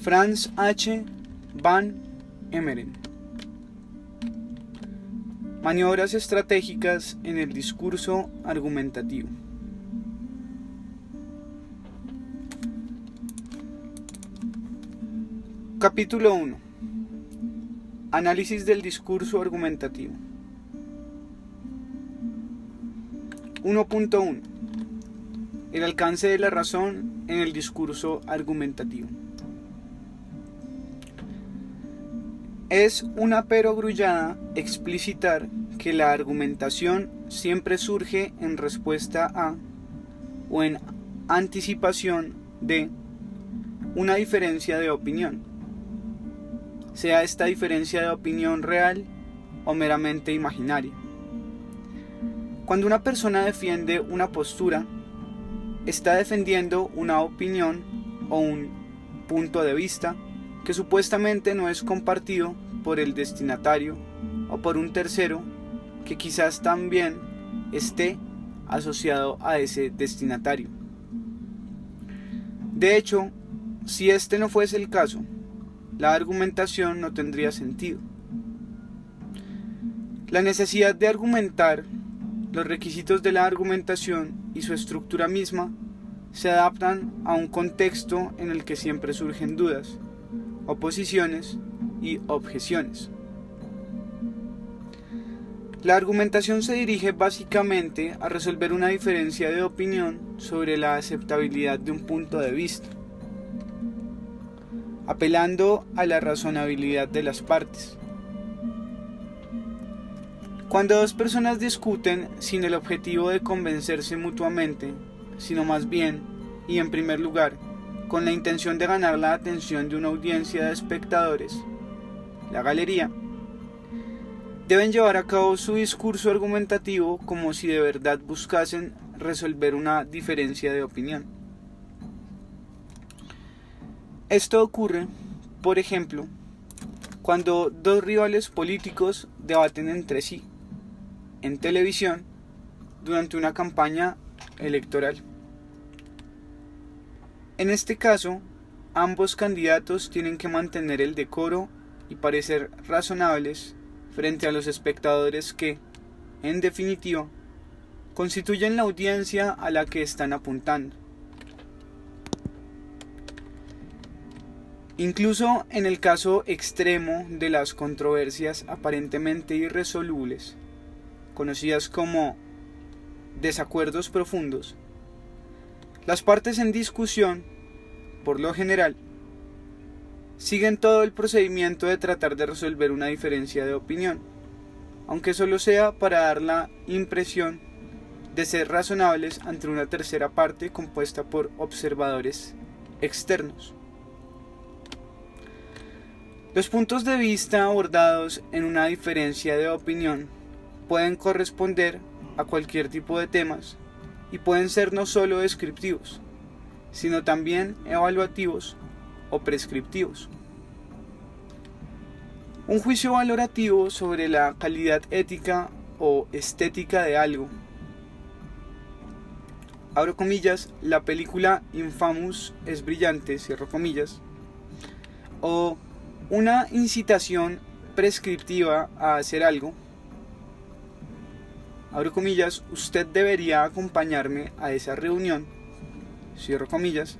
Franz H. Van Emeren. Maniobras estratégicas en el discurso argumentativo. Capítulo 1. Análisis del discurso argumentativo. 1.1. El alcance de la razón en el discurso argumentativo. Es una perogrullada explicitar que la argumentación siempre surge en respuesta a o en anticipación de una diferencia de opinión, sea esta diferencia de opinión real o meramente imaginaria. Cuando una persona defiende una postura, está defendiendo una opinión o un punto de vista que supuestamente no es compartido por el destinatario o por un tercero que quizás también esté asociado a ese destinatario. De hecho, si este no fuese el caso, la argumentación no tendría sentido. La necesidad de argumentar, los requisitos de la argumentación y su estructura misma se adaptan a un contexto en el que siempre surgen dudas, oposiciones y objeciones. La argumentación se dirige básicamente a resolver una diferencia de opinión sobre la aceptabilidad de un punto de vista, apelando a la razonabilidad de las partes. Cuando dos personas discuten sin el objetivo de convencerse mutuamente, sino más bien, y en primer lugar, con la intención de ganar la atención de una audiencia de espectadores, la galería, deben llevar a cabo su discurso argumentativo como si de verdad buscasen resolver una diferencia de opinión. Esto ocurre, por ejemplo, cuando dos rivales políticos debaten entre sí, en televisión, durante una campaña electoral. En este caso, ambos candidatos tienen que mantener el decoro y parecer razonables frente a los espectadores que, en definitiva, constituyen la audiencia a la que están apuntando. Incluso en el caso extremo de las controversias aparentemente irresolubles, conocidas como desacuerdos profundos, las partes en discusión, por lo general, siguen todo el procedimiento de tratar de resolver una diferencia de opinión, aunque solo sea para dar la impresión de ser razonables ante una tercera parte compuesta por observadores externos. Los puntos de vista abordados en una diferencia de opinión pueden corresponder a cualquier tipo de temas y pueden ser no solo descriptivos, sino también evaluativos o prescriptivos. Un juicio valorativo sobre la calidad ética o estética de algo. Abro comillas, la película Infamous es brillante, cierro comillas. O una incitación prescriptiva a hacer algo. Abro comillas, usted debería acompañarme a esa reunión, cierro comillas,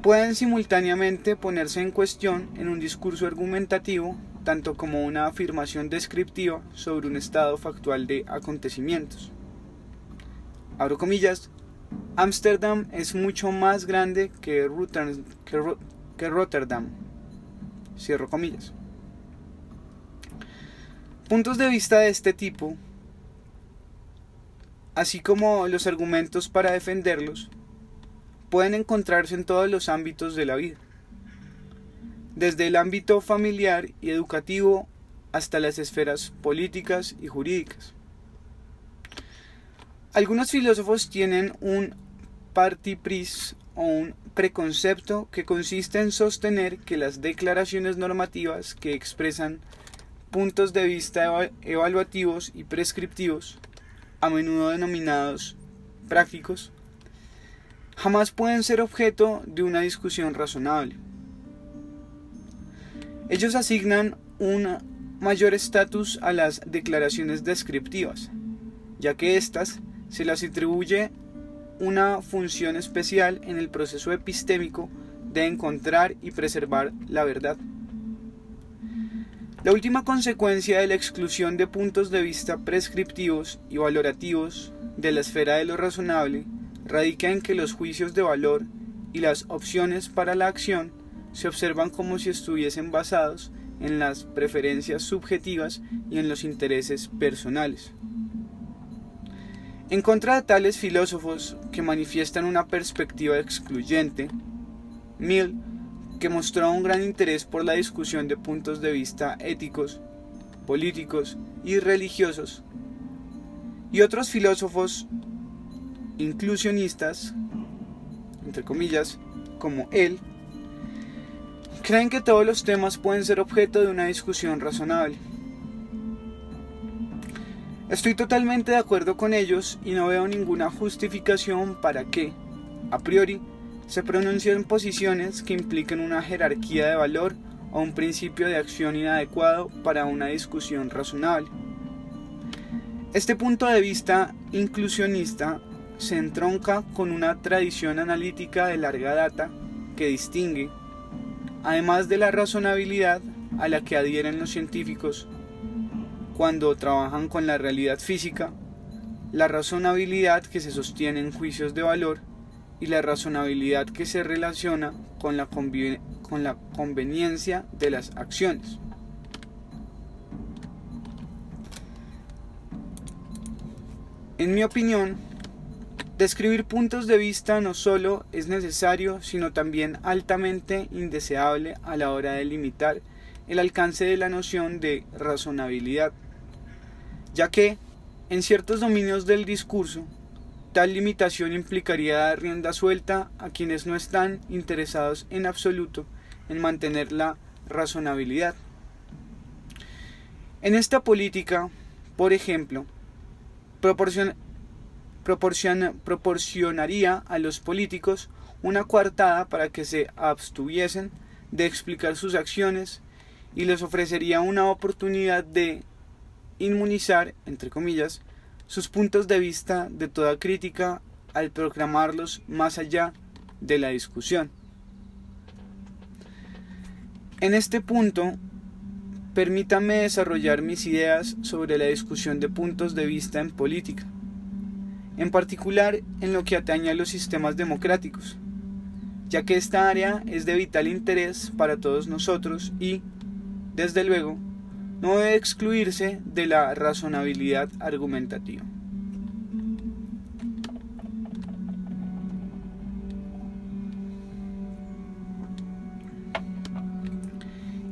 pueden simultáneamente ponerse en cuestión en un discurso argumentativo, tanto como una afirmación descriptiva sobre un estado factual de acontecimientos. Abro comillas, Ámsterdam es mucho más grande que Rotterdam, cierro comillas. Puntos de vista de este tipo, así como los argumentos para defenderlos, pueden encontrarse en todos los ámbitos de la vida, desde el ámbito familiar y educativo hasta las esferas políticas y jurídicas. Algunos filósofos tienen un parti pris o un preconcepto que consiste en sostener que las declaraciones normativas que expresan puntos de vista evaluativos y prescriptivos, a menudo denominados prácticos, jamás pueden ser objeto de una discusión razonable. Ellos asignan un mayor estatus a las declaraciones descriptivas, ya que éstas se las atribuye una función especial en el proceso epistémico de encontrar y preservar la verdad. La última consecuencia de la exclusión de puntos de vista prescriptivos y valorativos de la esfera de lo razonable radica en que los juicios de valor y las opciones para la acción se observan como si estuviesen basados en las preferencias subjetivas y en los intereses personales. En contra de tales filósofos que manifiestan una perspectiva excluyente, Mill, que mostró un gran interés por la discusión de puntos de vista éticos, políticos y religiosos, y otros filósofos inclusionistas, entre comillas, como él, creen que todos los temas pueden ser objeto de una discusión razonable. Estoy totalmente de acuerdo con ellos y no veo ninguna justificación para que, a priori, se pronuncien posiciones que impliquen una jerarquía de valor o un principio de acción inadecuado para una discusión razonable. Este punto de vista inclusionista se entronca con una tradición analítica de larga data que distingue, además de la razonabilidad a la que adhieren los científicos cuando trabajan con la realidad física, la razonabilidad que se sostiene en juicios de valor y la razonabilidad que se relaciona con la conveniencia de las acciones. En mi opinión, describir puntos de vista no solo es necesario, sino también altamente indeseable a la hora de limitar el alcance de la noción de razonabilidad, ya que, en ciertos dominios del discurso, tal limitación implicaría dar rienda suelta a quienes no están interesados en absoluto en mantener la razonabilidad. En esta política, por ejemplo, proporcionaría a los políticos una coartada para que se abstuviesen de explicar sus acciones y les ofrecería una oportunidad de inmunizar, entre comillas, sus puntos de vista de toda crítica al proclamarlos más allá de la discusión. En este punto, permítame desarrollar mis ideas sobre la discusión de puntos de vista en política, en particular en lo que atañe a los sistemas democráticos, ya que esta área es de vital interés para todos nosotros y, desde luego, no debe excluirse de la razonabilidad argumentativa.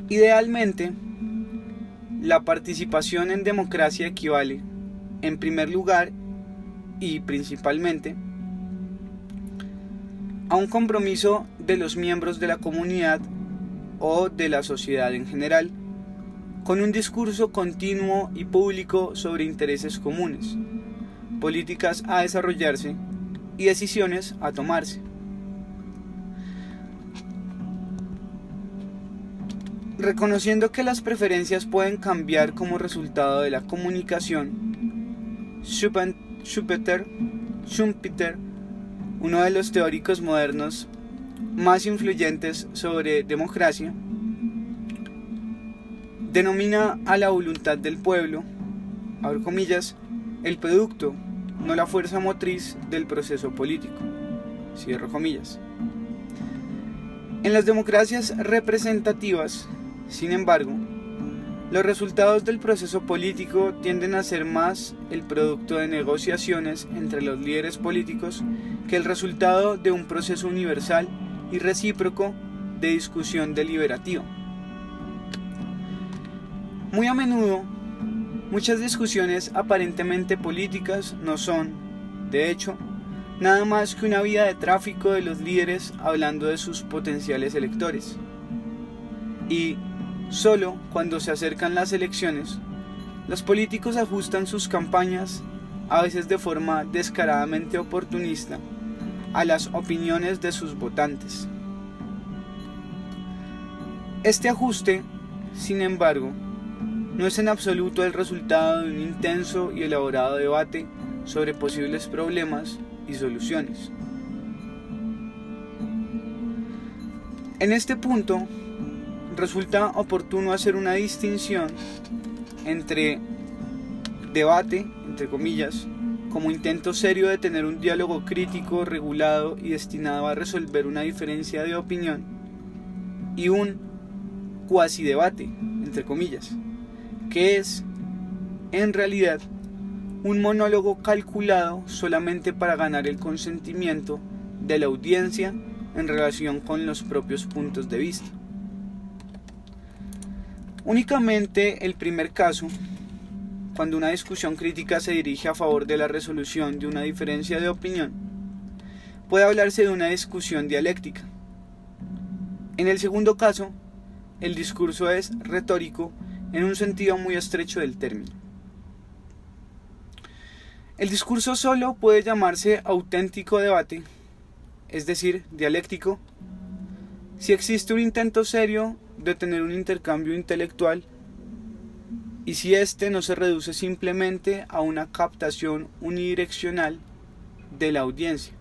Idealmente, la participación en democracia equivale, en primer lugar y principalmente, a un compromiso de los miembros de la comunidad o de la sociedad en general, con un discurso continuo y público sobre intereses comunes, políticas a desarrollarse y decisiones a tomarse. Reconociendo que las preferencias pueden cambiar como resultado de la comunicación, Schumpeter, uno de los teóricos modernos más influyentes sobre democracia, denomina a la voluntad del pueblo, abro comillas, el producto, no la fuerza motriz del proceso político, cierro comillas. En las democracias representativas, sin embargo, los resultados del proceso político tienden a ser más el producto de negociaciones entre los líderes políticos que el resultado de un proceso universal y recíproco de discusión deliberativa. Muy a menudo, muchas discusiones aparentemente políticas no son, de hecho, nada más que una vía de tráfico de los líderes hablando de sus potenciales electores. Y solo cuando se acercan las elecciones, los políticos ajustan sus campañas, a veces de forma descaradamente oportunista, a las opiniones de sus votantes. Este ajuste sin embargo, no es en absoluto el resultado de un intenso y elaborado debate sobre posibles problemas y soluciones. En este punto, resulta oportuno hacer una distinción entre debate, entre comillas, como intento serio de tener un diálogo crítico, regulado y destinado a resolver una diferencia de opinión, y un cuasi debate, entre comillas, que es, en realidad, un monólogo calculado solamente para ganar el consentimiento de la audiencia en relación con los propios puntos de vista. Únicamente el primer caso, cuando una discusión crítica se dirige a favor de la resolución de una diferencia de opinión, puede hablarse de una discusión dialéctica. En el segundo caso, el discurso es retórico en un sentido muy estrecho del término. El discurso solo puede llamarse auténtico debate, es decir, dialéctico, si existe un intento serio de tener un intercambio intelectual y si éste no se reduce simplemente a una captación unidireccional de la audiencia.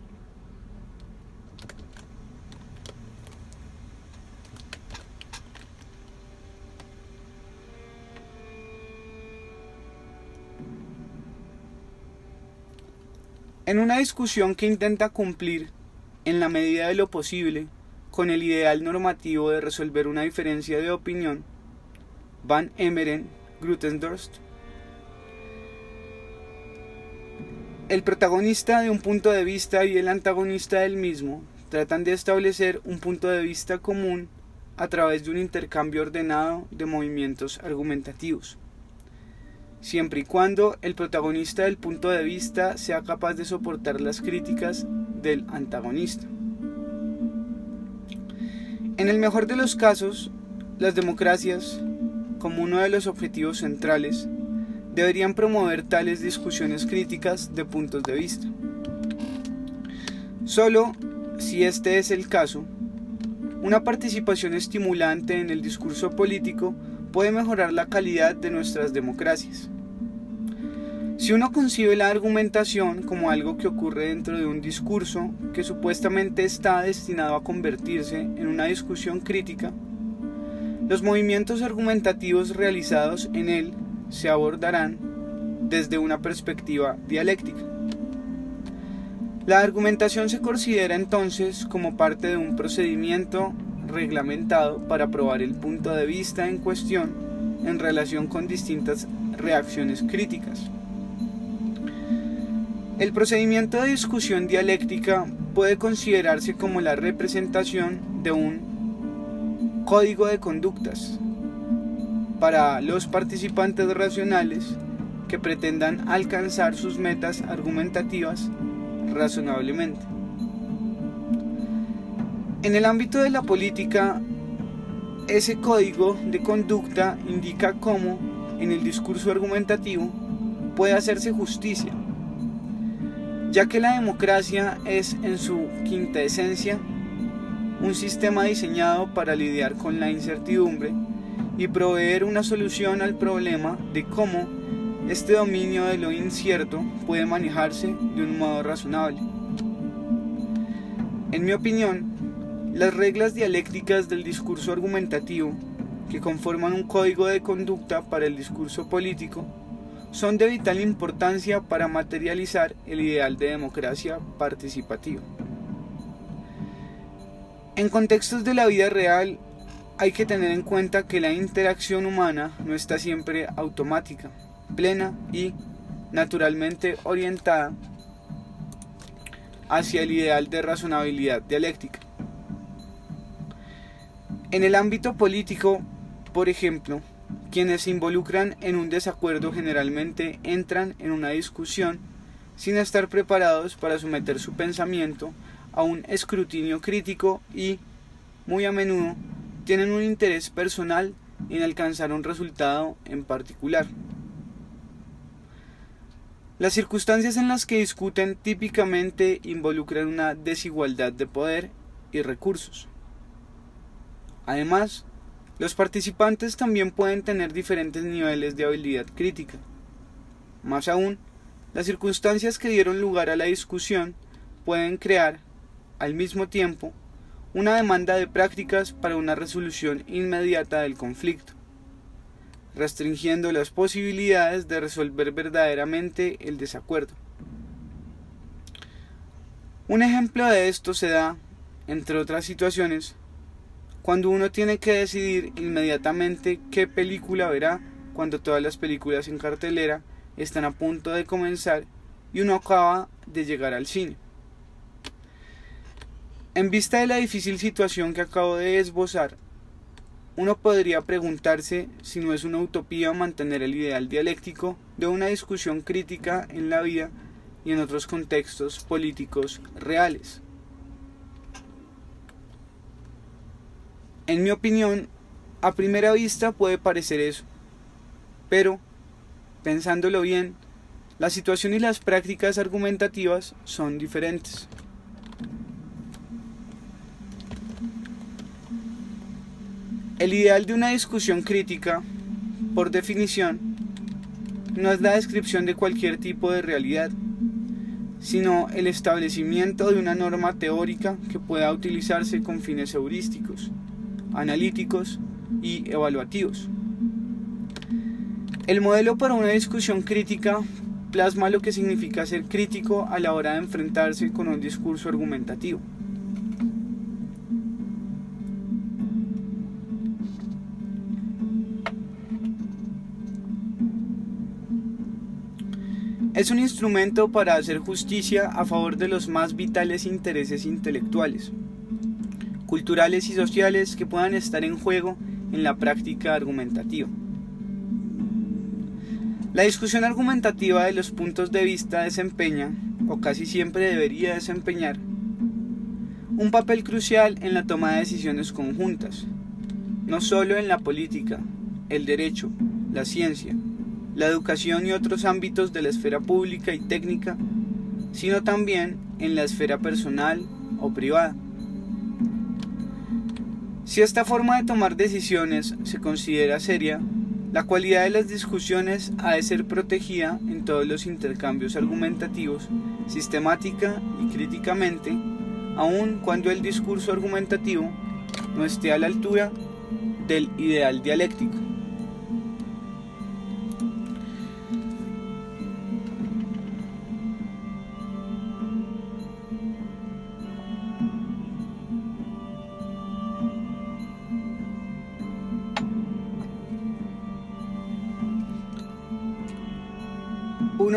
En una discusión que intenta cumplir, en la medida de lo posible, con el ideal normativo de resolver una diferencia de opinión, Van Emeren, Grutendorst, el protagonista de un punto de vista y el antagonista del mismo tratan de establecer un punto de vista común a través de un intercambio ordenado de movimientos argumentativos, siempre y cuando el protagonista del punto de vista sea capaz de soportar las críticas del antagonista. En el mejor de los casos, las democracias, como uno de los objetivos centrales, deberían promover tales discusiones críticas de puntos de vista. Solo si este es el caso, una participación estimulante en el discurso político puede mejorar la calidad de nuestras democracias. Si uno concibe la argumentación como algo que ocurre dentro de un discurso que supuestamente está destinado a convertirse en una discusión crítica, los movimientos argumentativos realizados en él se abordarán desde una perspectiva dialéctica. La argumentación se considera entonces como parte de un procedimiento reglamentado para probar el punto de vista en cuestión en relación con distintas reacciones críticas. El procedimiento de discusión dialéctica puede considerarse como la representación de un código de conductas para los participantes racionales que pretendan alcanzar sus metas argumentativas razonablemente. En el ámbito de la política, ese código de conducta indica cómo, en el discurso argumentativo, puede hacerse justicia, ya que la democracia es, en su quinta esencia, un sistema diseñado para lidiar con la incertidumbre y proveer una solución al problema de cómo este dominio de lo incierto puede manejarse de un modo razonable. En mi opinión, las reglas dialécticas del discurso argumentativo, que conforman un código de conducta para el discurso político, son de vital importancia para materializar el ideal de democracia participativa. En contextos de la vida real, hay que tener en cuenta que la interacción humana no está siempre automática, plena y, naturalmente, orientada hacia el ideal de razonabilidad dialéctica. En el ámbito político, por ejemplo, quienes se involucran en un desacuerdo generalmente entran en una discusión sin estar preparados para someter su pensamiento a un escrutinio crítico y, muy a menudo, tienen un interés personal en alcanzar un resultado en particular. Las circunstancias en las que discuten típicamente involucran una desigualdad de poder y recursos. Además, Los participantes también pueden tener diferentes niveles de habilidad crítica. Más aún, las circunstancias que dieron lugar a la discusión pueden crear, al mismo tiempo, una demanda de prácticas para una resolución inmediata del conflicto, restringiendo las posibilidades de resolver verdaderamente el desacuerdo. Un ejemplo de esto se da, entre otras situaciones, cuando uno tiene que decidir inmediatamente qué película verá cuando todas las películas en cartelera están a punto de comenzar y uno acaba de llegar al cine. En vista de la difícil situación que acabo de esbozar, uno podría preguntarse si no es una utopía mantener el ideal dialéctico de una discusión crítica en la vida y en otros contextos políticos reales. En mi opinión, a primera vista puede parecer eso, pero, pensándolo bien, la situación y las prácticas argumentativas son diferentes. El ideal de una discusión crítica, por definición, no es la descripción de cualquier tipo de realidad, sino el establecimiento de una norma teórica que pueda utilizarse con fines heurísticos, analíticos y evaluativos. El modelo para una discusión crítica plasma lo que significa ser crítico a la hora de enfrentarse con un discurso argumentativo. Es un instrumento para hacer justicia a favor de los más vitales intereses intelectuales, culturales y sociales que puedan estar en juego en la práctica argumentativa. La discusión argumentativa de los puntos de vista desempeña, o casi siempre debería desempeñar, un papel crucial en la toma de decisiones conjuntas, no solo en la política, el derecho, la ciencia, la educación y otros ámbitos de la esfera pública y técnica, sino también en la esfera personal o privada. Si esta forma de tomar decisiones se considera seria, la calidad de las discusiones ha de ser protegida en todos los intercambios argumentativos, sistemática y críticamente, aun cuando el discurso argumentativo no esté a la altura del ideal dialéctico.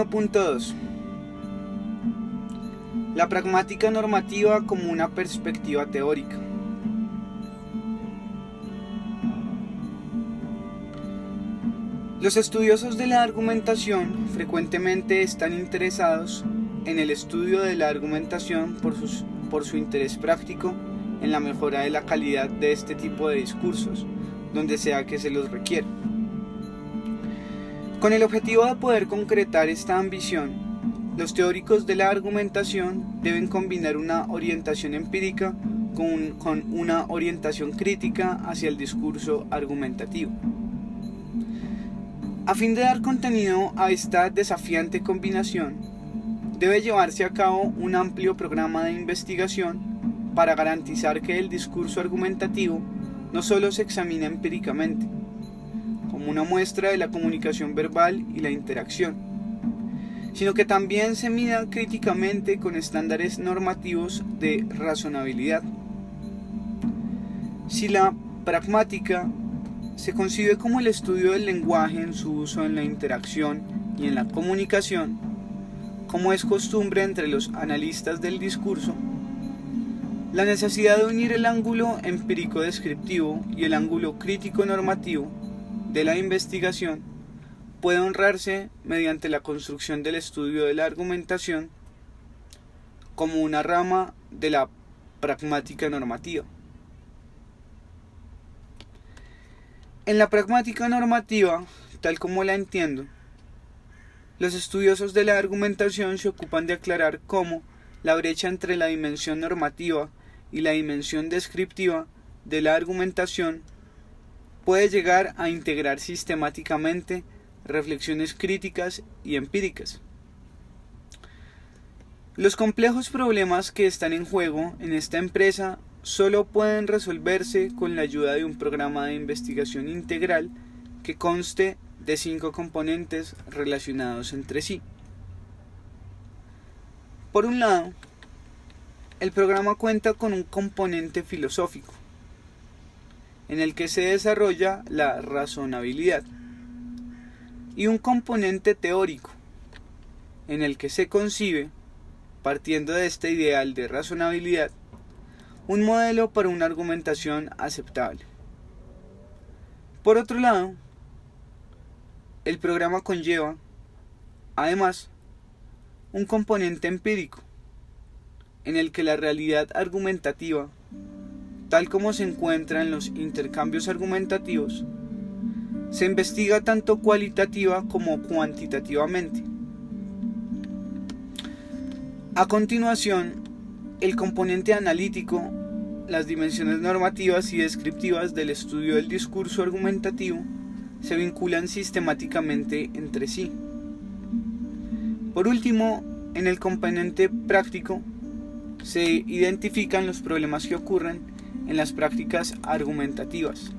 .2 La pragmática normativa como una perspectiva teórica. Los estudiosos de la argumentación frecuentemente están interesados en el estudio de la argumentación por su interés práctico en la mejora de la calidad de este tipo de discursos, donde sea que se los requiera. Con el objetivo de poder concretar esta ambición, los teóricos de la argumentación deben combinar una orientación empírica con una orientación crítica hacia el discurso argumentativo. A fin de dar contenido a esta desafiante combinación, debe llevarse a cabo un amplio programa de investigación para garantizar que el discurso argumentativo no solo se examina empíricamente, como una muestra de la comunicación verbal y la interacción, sino que también se mida críticamente con estándares normativos de razonabilidad. Si la pragmática se concibe como el estudio del lenguaje en su uso en la interacción y en la comunicación, como es costumbre entre los analistas del discurso, la necesidad de unir el ángulo empírico descriptivo y el ángulo crítico normativo de la investigación puede honrarse mediante la construcción del estudio de la argumentación como una rama de la pragmática normativa. En la pragmática normativa, tal como la entiendo, los estudiosos de la argumentación se ocupan de aclarar cómo la brecha entre la dimensión normativa y la dimensión descriptiva de la argumentación puede llegar a integrar sistemáticamente reflexiones críticas y empíricas. Los complejos problemas que están en juego en esta empresa solo pueden resolverse con la ayuda de un programa de investigación integral que conste de 5 componentes relacionados entre sí. Por un lado, el programa cuenta con un componente filosófico, en el que se desarrolla la razonabilidad, y un componente teórico, en el que se concibe, partiendo de este ideal de razonabilidad, un modelo para una argumentación aceptable. Por otro lado, el programa conlleva, además, un componente empírico, en el que la realidad argumentativa, tal como se encuentra en los intercambios argumentativos, se investiga tanto cualitativa como cuantitativamente. A continuación, el componente analítico, las dimensiones normativas y descriptivas del estudio del discurso argumentativo, se vinculan sistemáticamente entre sí. Por último, en el componente práctico, se identifican los problemas que ocurren en las prácticas argumentativas,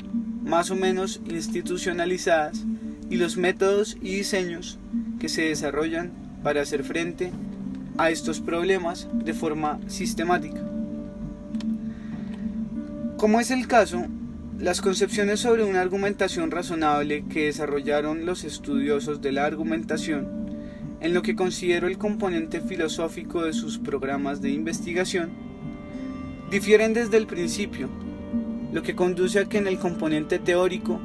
más o menos institucionalizadas, y los métodos y diseños que se desarrollan para hacer frente a estos problemas de forma sistemática. Como es el caso, las concepciones sobre una argumentación razonable que desarrollaron los estudiosos de la argumentación, en lo que considero el componente filosófico de sus programas de investigación, difieren desde el principio, lo que conduce a que en el componente teórico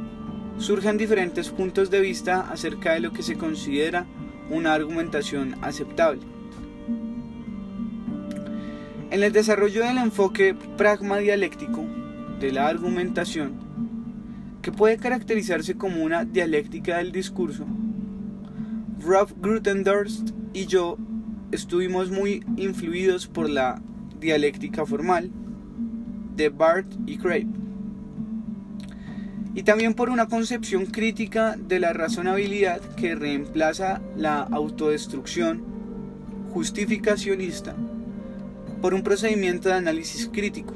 surjan diferentes puntos de vista acerca de lo que se considera una argumentación aceptable. En el desarrollo del enfoque pragmadialéctico de la argumentación, que puede caracterizarse como una dialéctica del discurso, Rolf Grutendorst y yo estuvimos muy influidos por la dialéctica formal de Barth y Crabb, y también por una concepción crítica de la razonabilidad que reemplaza la autodestrucción justificacionista por un procedimiento de análisis crítico.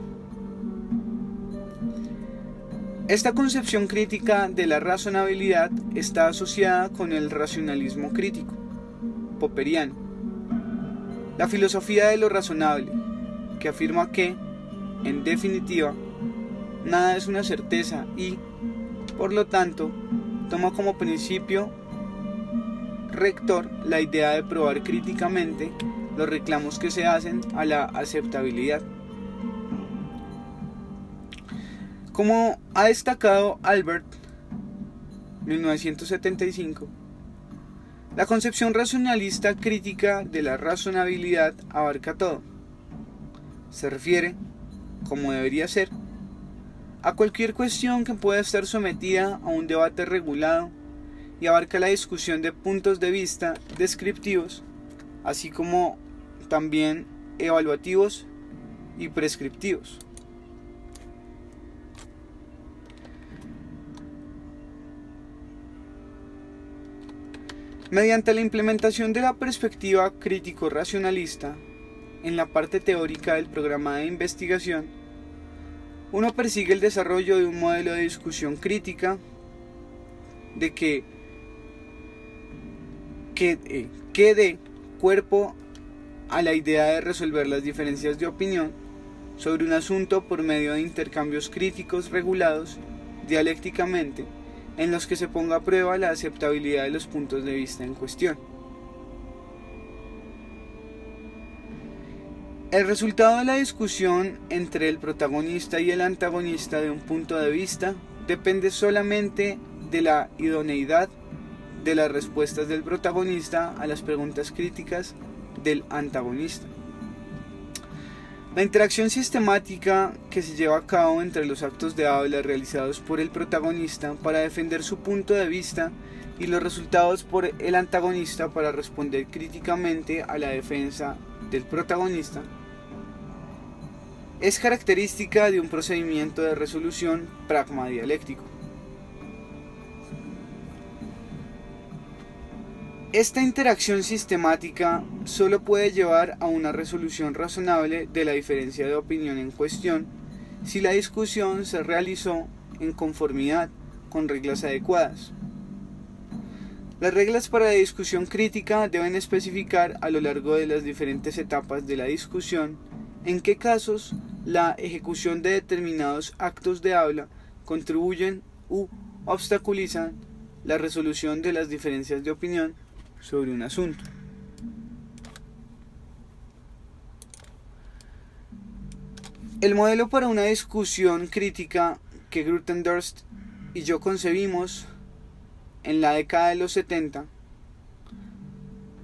Esta concepción crítica de la razonabilidad está asociada con el racionalismo crítico, popperiano, la filosofía de lo razonable, que afirma que, en definitiva, nada es una certeza y, por lo tanto, toma como principio rector la idea de probar críticamente los reclamos que se hacen a la aceptabilidad. Como ha destacado Albert, 1975, la concepción racionalista crítica de la razonabilidad abarca todo. Se refiere, como debería ser, a cualquier cuestión que pueda estar sometida a un debate regulado y abarca la discusión de puntos de vista descriptivos, así como también evaluativos y prescriptivos. Mediante la implementación de la perspectiva crítico-racionalista en la parte teórica del programa de investigación, uno persigue el desarrollo de un modelo de discusión crítica de que dé cuerpo a la idea de resolver las diferencias de opinión sobre un asunto por medio de intercambios críticos regulados dialécticamente, en los que se ponga a prueba la aceptabilidad de los puntos de vista en cuestión. El resultado de la discusión entre el protagonista y el antagonista de un punto de vista depende solamente de la idoneidad de las respuestas del protagonista a las preguntas críticas del antagonista. La interacción sistemática que se lleva a cabo entre los actos de habla realizados por el protagonista para defender su punto de vista y los resultados por el antagonista para responder críticamente a la defensa del protagonista es característica de un procedimiento de resolución pragmadialéctico. Esta interacción sistemática solo puede llevar a una resolución razonable de la diferencia de opinión en cuestión si la discusión se realizó en conformidad con reglas adecuadas. Las reglas para la discusión crítica deben especificar a lo largo de las diferentes etapas de la discusión en qué casos la ejecución de determinados actos de habla contribuyen u obstaculizan la resolución de las diferencias de opinión sobre un asunto. El modelo para una discusión crítica que Grothendorst y yo concebimos en la década de los 70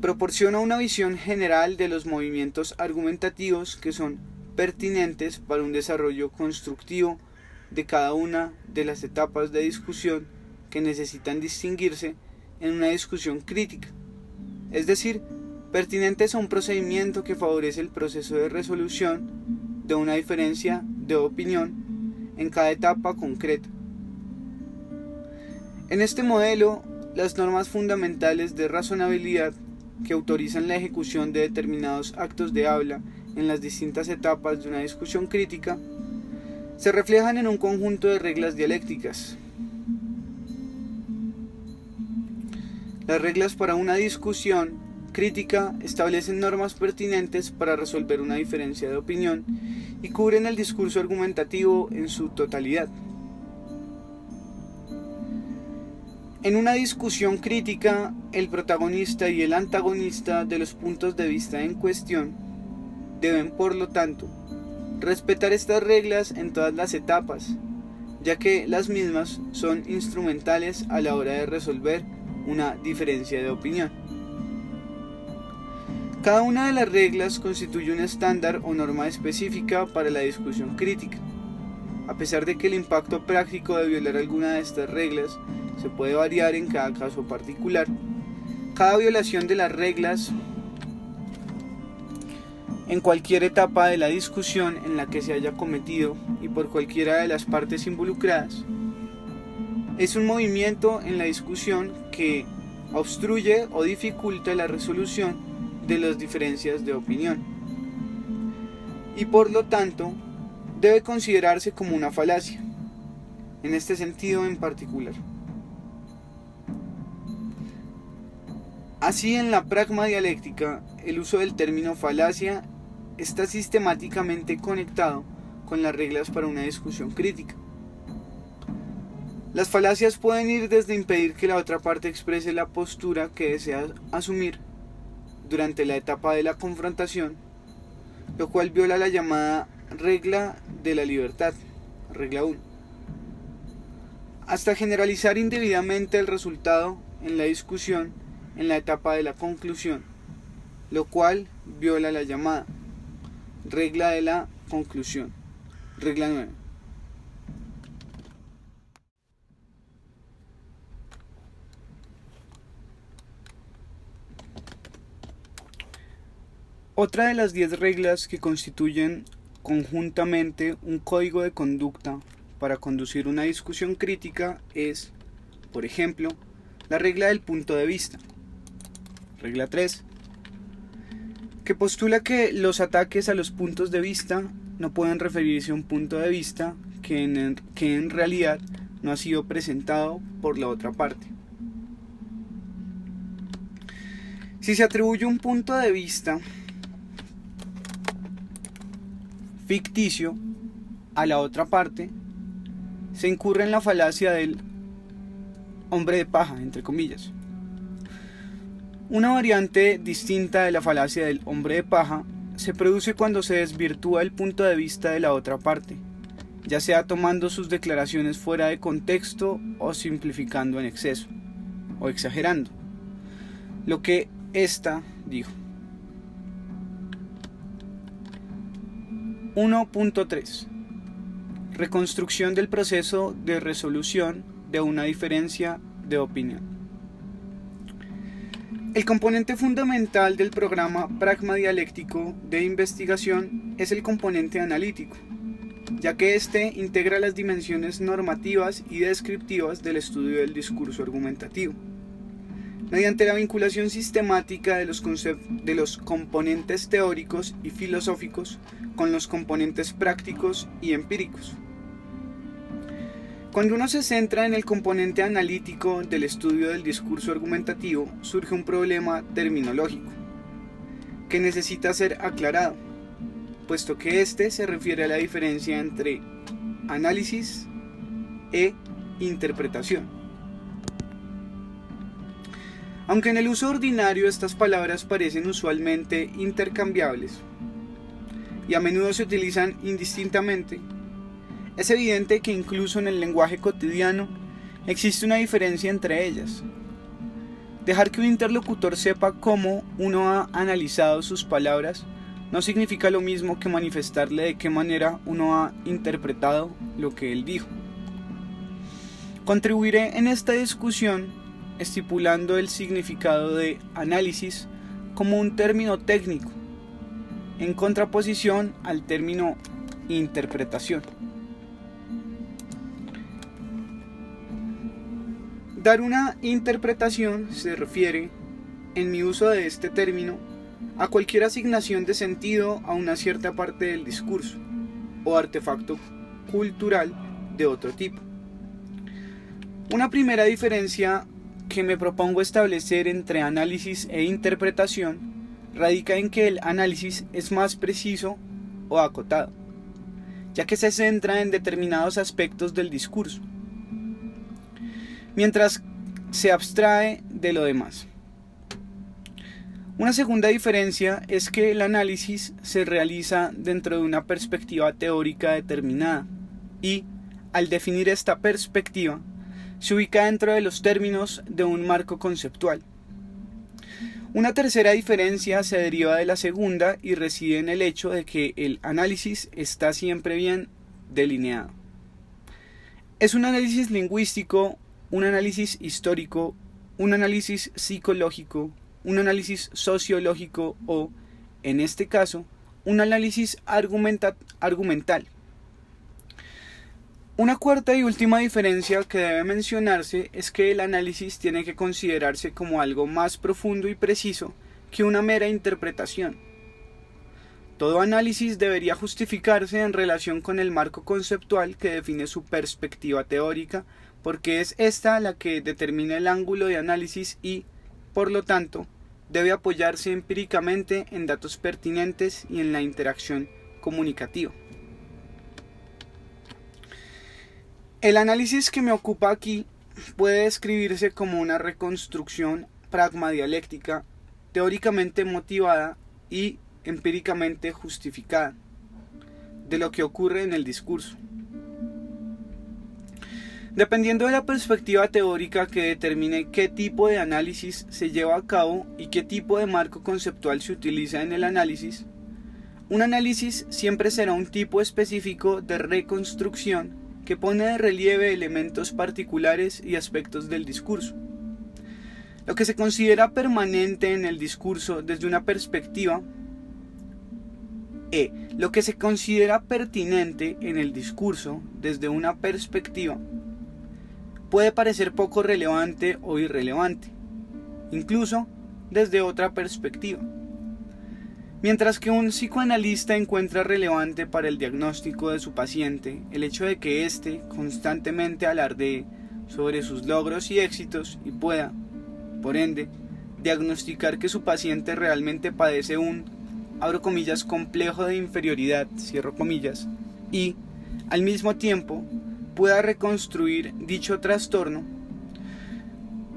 proporciona una visión general de los movimientos argumentativos que son pertinentes para un desarrollo constructivo de cada una de las etapas de discusión que necesitan distinguirse en una discusión crítica, es decir, pertinentes a un procedimiento que favorece el proceso de resolución de una diferencia de opinión en cada etapa concreta. En este modelo, las normas fundamentales de razonabilidad que autorizan la ejecución de determinados actos de habla en las distintas etapas de una discusión crítica se reflejan en un conjunto de reglas dialécticas. Las reglas para una discusión crítica establecen normas pertinentes para resolver una diferencia de opinión y cubren el discurso argumentativo en su totalidad. En una discusión crítica, el protagonista y el antagonista de los puntos de vista en cuestión deben, por lo tanto, respetar estas reglas en todas las etapas, ya que las mismas son instrumentales a la hora de resolver una diferencia de opinión. Cada una de las reglas constituye un estándar o norma específica para la discusión crítica. A pesar de que el impacto práctico de violar alguna de estas reglas se puede variar en cada caso particular, cada violación de las reglas en cualquier etapa de la discusión en la que se haya cometido y por cualquiera de las partes involucradas es un movimiento en la discusión que obstruye o dificulta la resolución de las diferencias de opinión y por lo tanto debe considerarse como una falacia, en este sentido en particular. Así, en la pragma dialéctica, el uso del término falacia está sistemáticamente conectado con las reglas para una discusión crítica. Las falacias pueden ir desde impedir que la otra parte exprese la postura que desea asumir durante la etapa de la confrontación, lo cual viola la llamada regla de la libertad, regla 1, hasta generalizar indebidamente el resultado en la discusión en la etapa de la conclusión, lo cual viola la llamada regla de la conclusión, regla 9. Otra de las 10 reglas que constituyen conjuntamente un código de conducta para conducir una discusión crítica es, por ejemplo, la regla del punto de vista, regla 3, que postula que los ataques a los puntos de vista no pueden referirse a un punto de vista que en realidad no ha sido presentado por la otra parte. Si se atribuye un punto de vista ficticio a la otra parte, se incurre en la falacia del hombre de paja, entre comillas. Una variante distinta de la falacia del hombre de paja se produce cuando se desvirtúa el punto de vista de la otra parte, ya sea tomando sus declaraciones fuera de contexto o simplificando en exceso, o exagerando lo que ésta dijo. 1.3. Reconstrucción del proceso de resolución de una diferencia de opinión. El componente fundamental del programa pragma dialéctico de investigación es el componente analítico, ya que éste integra las dimensiones normativas y descriptivas del estudio del discurso argumentativo. mediante la vinculación sistemática de los componentes teóricos y filosóficos con los componentes prácticos y empíricos. Cuando uno se centra en el componente analítico del estudio del discurso argumentativo, surge un problema terminológico que necesita ser aclarado, puesto que este se refiere a la diferencia entre análisis e interpretación. Aunque en el uso ordinario estas palabras parecen usualmente intercambiables y a menudo se utilizan indistintamente, es evidente que incluso en el lenguaje cotidiano existe una diferencia entre ellas. Dejar que un interlocutor sepa cómo uno ha analizado sus palabras no significa lo mismo que manifestarle de qué manera uno ha interpretado lo que él dijo. Contribuiré en esta discusión estipulando el significado de análisis como un término técnico, en contraposición al término interpretación. Dar una interpretación se refiere, en mi uso de este término, a cualquier asignación de sentido a una cierta parte del discurso o artefacto cultural de otro tipo. Una primera diferencia que me propongo establecer entre análisis e interpretación radica en que el análisis es más preciso o acotado, ya que se centra en determinados aspectos del discurso, mientras se abstrae de lo demás. Una segunda diferencia es que el análisis se realiza dentro de una perspectiva teórica determinada y, al definir esta perspectiva, se ubica dentro de los términos de un marco conceptual. Una tercera diferencia se deriva de la segunda y reside en el hecho de que el análisis está siempre bien delineado. Es un análisis lingüístico, un análisis histórico, un análisis psicológico, un análisis sociológico o, en este caso, un análisis argumental. Una cuarta y última diferencia que debe mencionarse es que el análisis tiene que considerarse como algo más profundo y preciso que una mera interpretación. Todo análisis debería justificarse en relación con el marco conceptual que define su perspectiva teórica, porque es esta la que determina el ángulo de análisis y, por lo tanto, debe apoyarse empíricamente en datos pertinentes y en la interacción comunicativa. El análisis que me ocupa aquí puede describirse como una reconstrucción pragmadialéctica, teóricamente motivada y empíricamente justificada de lo que ocurre en el discurso. Dependiendo de la perspectiva teórica que determine qué tipo de análisis se lleva a cabo y qué tipo de marco conceptual se utiliza en el análisis, un análisis siempre será un tipo específico de reconstrucción que pone de relieve elementos particulares y aspectos del discurso. Lo que se considera permanente en el discurso desde una perspectiva lo que se considera pertinente en el discurso desde una perspectiva puede parecer poco relevante o irrelevante, incluso desde otra perspectiva. Mientras que un psicoanalista encuentra relevante para el diagnóstico de su paciente el hecho de que éste constantemente alardee sobre sus logros y éxitos y pueda, por ende, diagnosticar que su paciente realmente padece un, abro comillas, complejo de inferioridad, cierro comillas, y, al mismo tiempo, pueda reconstruir dicho trastorno,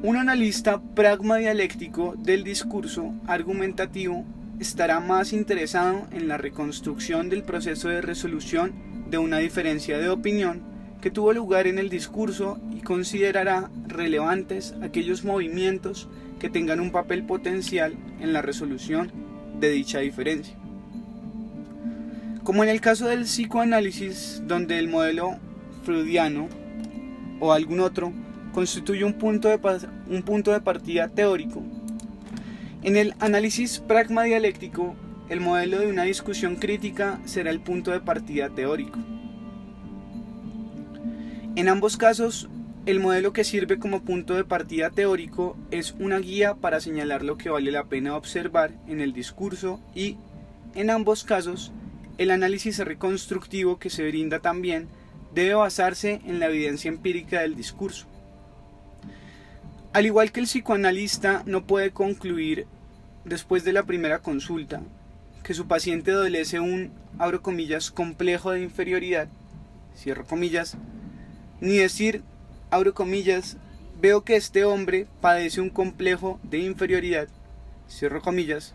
un analista pragmadialéctico del discurso argumentativo estará más interesado en la reconstrucción del proceso de resolución de una diferencia de opinión que tuvo lugar en el discurso y considerará relevantes aquellos movimientos que tengan un papel potencial en la resolución de dicha diferencia. Como en el caso del psicoanálisis, donde el modelo freudiano o algún otro constituye un punto de partida teórico, en el análisis pragmadialéctico, el modelo de una discusión crítica será el punto de partida teórico. En ambos casos, el modelo que sirve como punto de partida teórico es una guía para señalar lo que vale la pena observar en el discurso y, en ambos casos, el análisis reconstructivo que se brinda también debe basarse en la evidencia empírica del discurso. Al igual que el psicoanalista no puede concluir, después de la primera consulta, que su paciente adolece un, abro comillas, complejo de inferioridad, cierro comillas, ni decir, abro comillas, veo que este hombre padece un complejo de inferioridad, cierro comillas,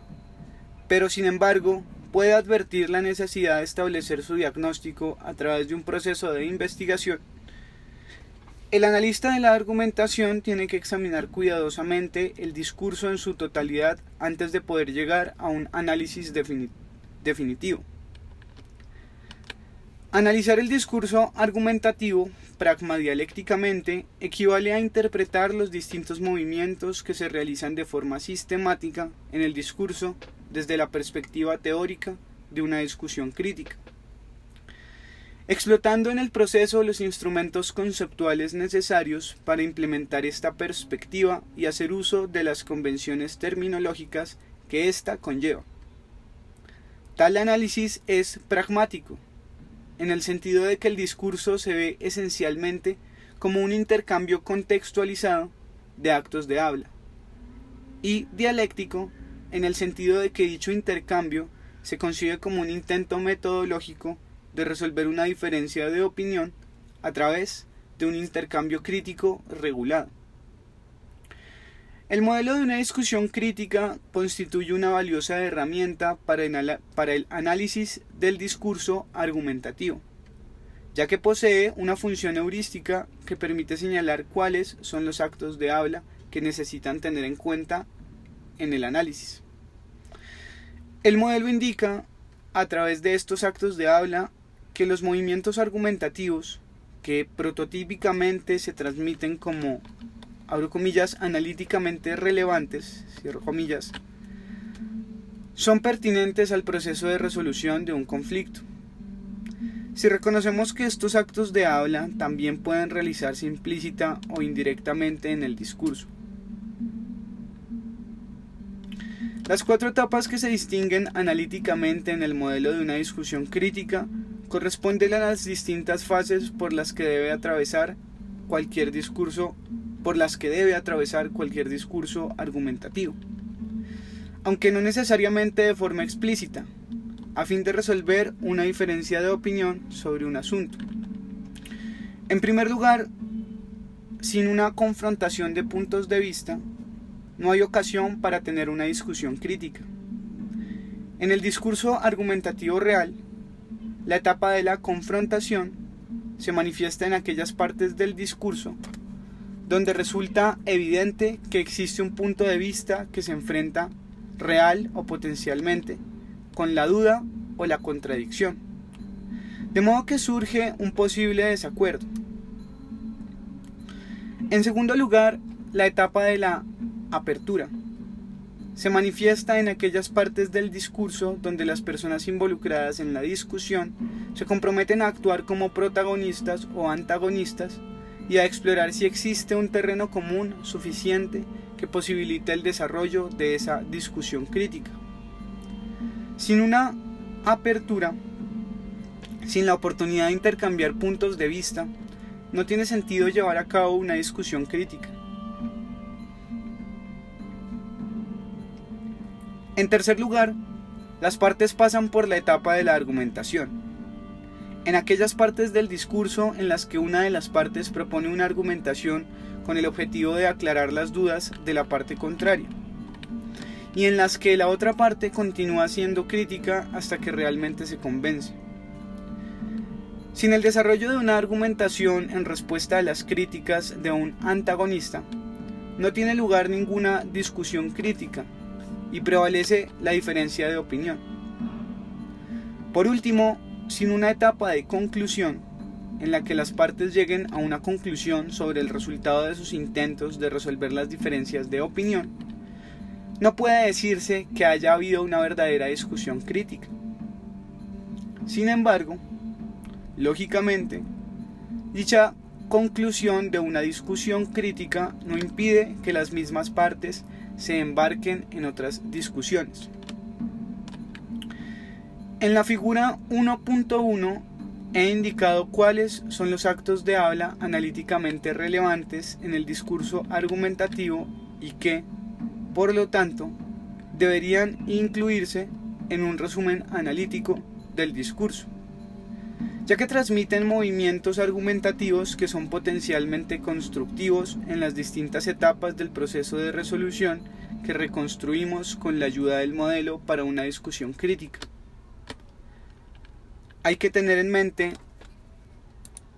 pero sin embargo puede advertir la necesidad de establecer su diagnóstico a través de un proceso de investigación. El analista de la argumentación tiene que examinar cuidadosamente el discurso en su totalidad antes de poder llegar a un análisis definitivo. Analizar el discurso argumentativo pragmadialécticamente equivale a interpretar los distintos movimientos que se realizan de forma sistemática en el discurso desde la perspectiva teórica de una discusión crítica, explotando en el proceso los instrumentos conceptuales necesarios para implementar esta perspectiva y hacer uso de las convenciones terminológicas que ésta conlleva. Tal análisis es pragmático, en el sentido de que el discurso se ve esencialmente como un intercambio contextualizado de actos de habla, y dialéctico, en el sentido de que dicho intercambio se concibe como un intento metodológico de resolver una diferencia de opinión a través de un intercambio crítico regulado. El modelo de una discusión crítica constituye una valiosa herramienta para el análisis del discurso argumentativo, ya que posee una función heurística que permite señalar cuáles son los actos de habla que necesitan tener en cuenta en el análisis. El modelo indica, a través de estos actos de habla, que los movimientos argumentativos, que prototípicamente se transmiten como, abro comillas, analíticamente relevantes, cierro comillas, son pertinentes al proceso de resolución de un conflicto. Si reconocemos que estos actos de habla también pueden realizarse implícita o indirectamente en el discurso. Las 4 etapas que se distinguen analíticamente en el modelo de una discusión crítica corresponden a las distintas fases por las que debe atravesar cualquier discurso argumentativo, aunque no necesariamente de forma explícita, a fin de resolver una diferencia de opinión sobre un asunto. En primer lugar, sin una confrontación de puntos de vista, no hay ocasión para tener una discusión crítica. En el discurso argumentativo real, la etapa de la confrontación se manifiesta en aquellas partes del discurso donde resulta evidente que existe un punto de vista que se enfrenta real o potencialmente con la duda o la contradicción, de modo que surge un posible desacuerdo. En segundo lugar, la etapa de la apertura se manifiesta en aquellas partes del discurso donde las personas involucradas en la discusión se comprometen a actuar como protagonistas o antagonistas y a explorar si existe un terreno común suficiente que posibilite el desarrollo de esa discusión crítica. Sin una apertura, sin la oportunidad de intercambiar puntos de vista, no tiene sentido llevar a cabo una discusión crítica. En tercer lugar, las partes pasan por la etapa de la argumentación. En aquellas partes del discurso en las que una de las partes propone una argumentación con el objetivo de aclarar las dudas de la parte contraria, y en las que la otra parte continúa siendo crítica hasta que realmente se convence. Sin el desarrollo de una argumentación en respuesta a las críticas de un antagonista, no tiene lugar ninguna discusión crítica y prevalece la diferencia de opinión. Por último, sin una etapa de conclusión, en la que las partes lleguen a una conclusión sobre el resultado de sus intentos de resolver las diferencias de opinión, no puede decirse que haya habido una verdadera discusión crítica. Sin embargo, lógicamente, dicha conclusión de una discusión crítica no impide que las mismas partes se embarquen en otras discusiones. En la figura 1.1 he indicado cuáles son los actos de habla analíticamente relevantes en el discurso argumentativo y que, por lo tanto, deberían incluirse en un resumen analítico del discurso, ya que transmiten movimientos argumentativos que son potencialmente constructivos en las distintas etapas del proceso de resolución que reconstruimos con la ayuda del modelo para una discusión crítica. Hay que tener en mente,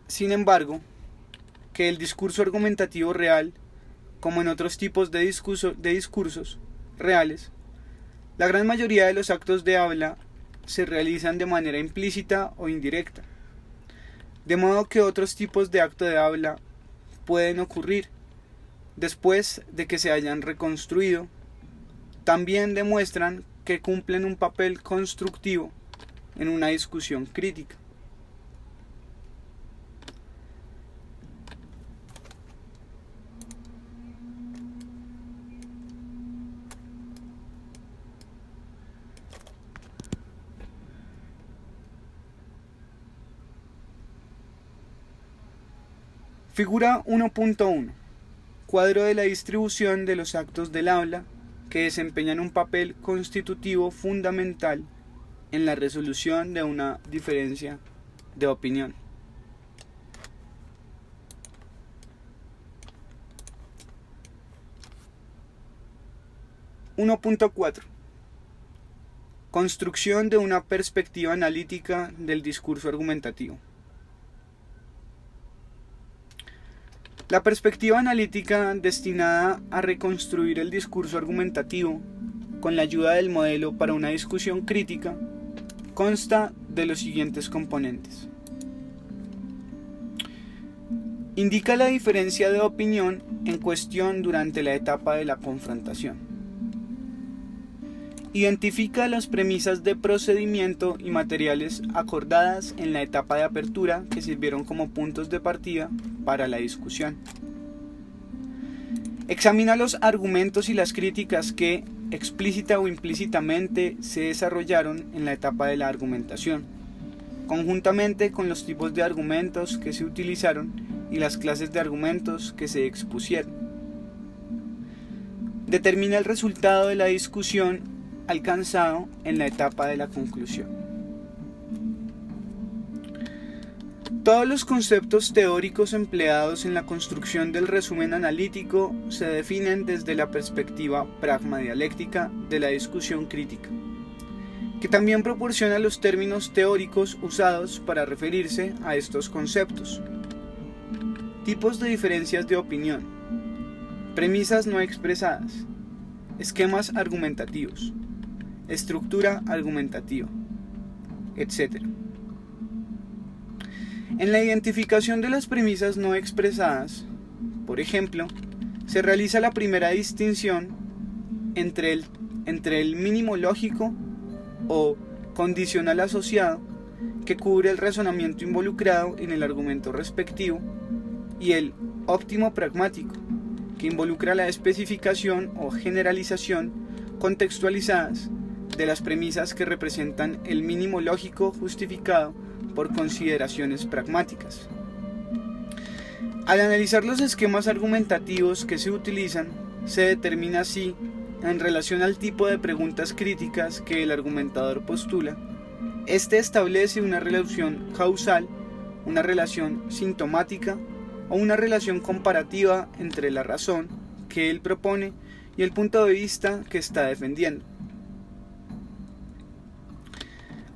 sin embargo, que el discurso argumentativo real, como en otros tipos de discursos reales, la gran mayoría de los actos de habla se realizan de manera implícita o indirecta, de modo que otros tipos de acto de habla pueden ocurrir después de que se hayan reconstruido. También demuestran que cumplen un papel constructivo en una discusión crítica. Figura 1.1. Cuadro de la distribución de los actos del habla que desempeñan un papel constitutivo fundamental en la resolución de una diferencia de opinión. (1.4) Construcción de una perspectiva analítica del discurso argumentativo. La perspectiva analítica destinada a reconstruir el discurso argumentativo con la ayuda del modelo para una discusión crítica consta de los siguientes componentes. Indica la diferencia de opinión en cuestión durante la etapa de la confrontación. Identifica las premisas de procedimiento y materiales acordadas en la etapa de apertura que sirvieron como puntos de partida para la discusión. Examina los argumentos y las críticas que, explícita o implícitamente, se desarrollaron en la etapa de la argumentación, conjuntamente con los tipos de argumentos que se utilizaron y las clases de argumentos que se expusieron. Determina el resultado de la discusión alcanzado en la etapa de la conclusión. Todos los conceptos teóricos empleados en la construcción del resumen analítico se definen desde la perspectiva pragmadialéctica de la discusión crítica, que también proporciona los términos teóricos usados para referirse a estos conceptos. Tipos de diferencias de opinión, premisas no expresadas, esquemas argumentativos, estructura argumentativa, etc. En la identificación de las premisas no expresadas, por ejemplo, se realiza la primera distinción entre el mínimo lógico o condicional asociado, que cubre el razonamiento involucrado en el argumento respectivo, y el óptimo pragmático, que involucra la especificación o generalización contextualizadas de las premisas que representan el mínimo lógico justificado por consideraciones pragmáticas. Al analizar los esquemas argumentativos que se utilizan, se determina así, en relación al tipo de preguntas críticas que el argumentador postula, este establece una relación causal, una relación sintomática o una relación comparativa entre la razón que él propone y el punto de vista que está defendiendo.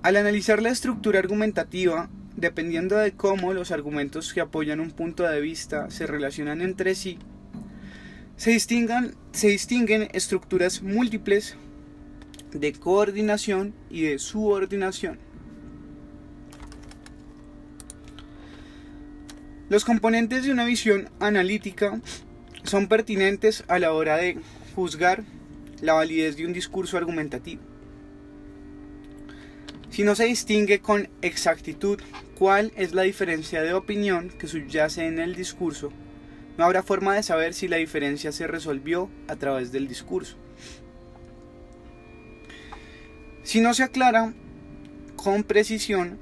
Al analizar la estructura argumentativa, dependiendo de cómo los argumentos que apoyan un punto de vista se relacionan entre sí, se distinguen estructuras múltiples de coordinación y de subordinación. Los componentes de una visión analítica son pertinentes a la hora de juzgar la validez de un discurso argumentativo. Si no se distingue con exactitud cuál es la diferencia de opinión que subyace en el discurso, no habrá forma de saber si la diferencia se resolvió a través del discurso. Si no se aclara con precisión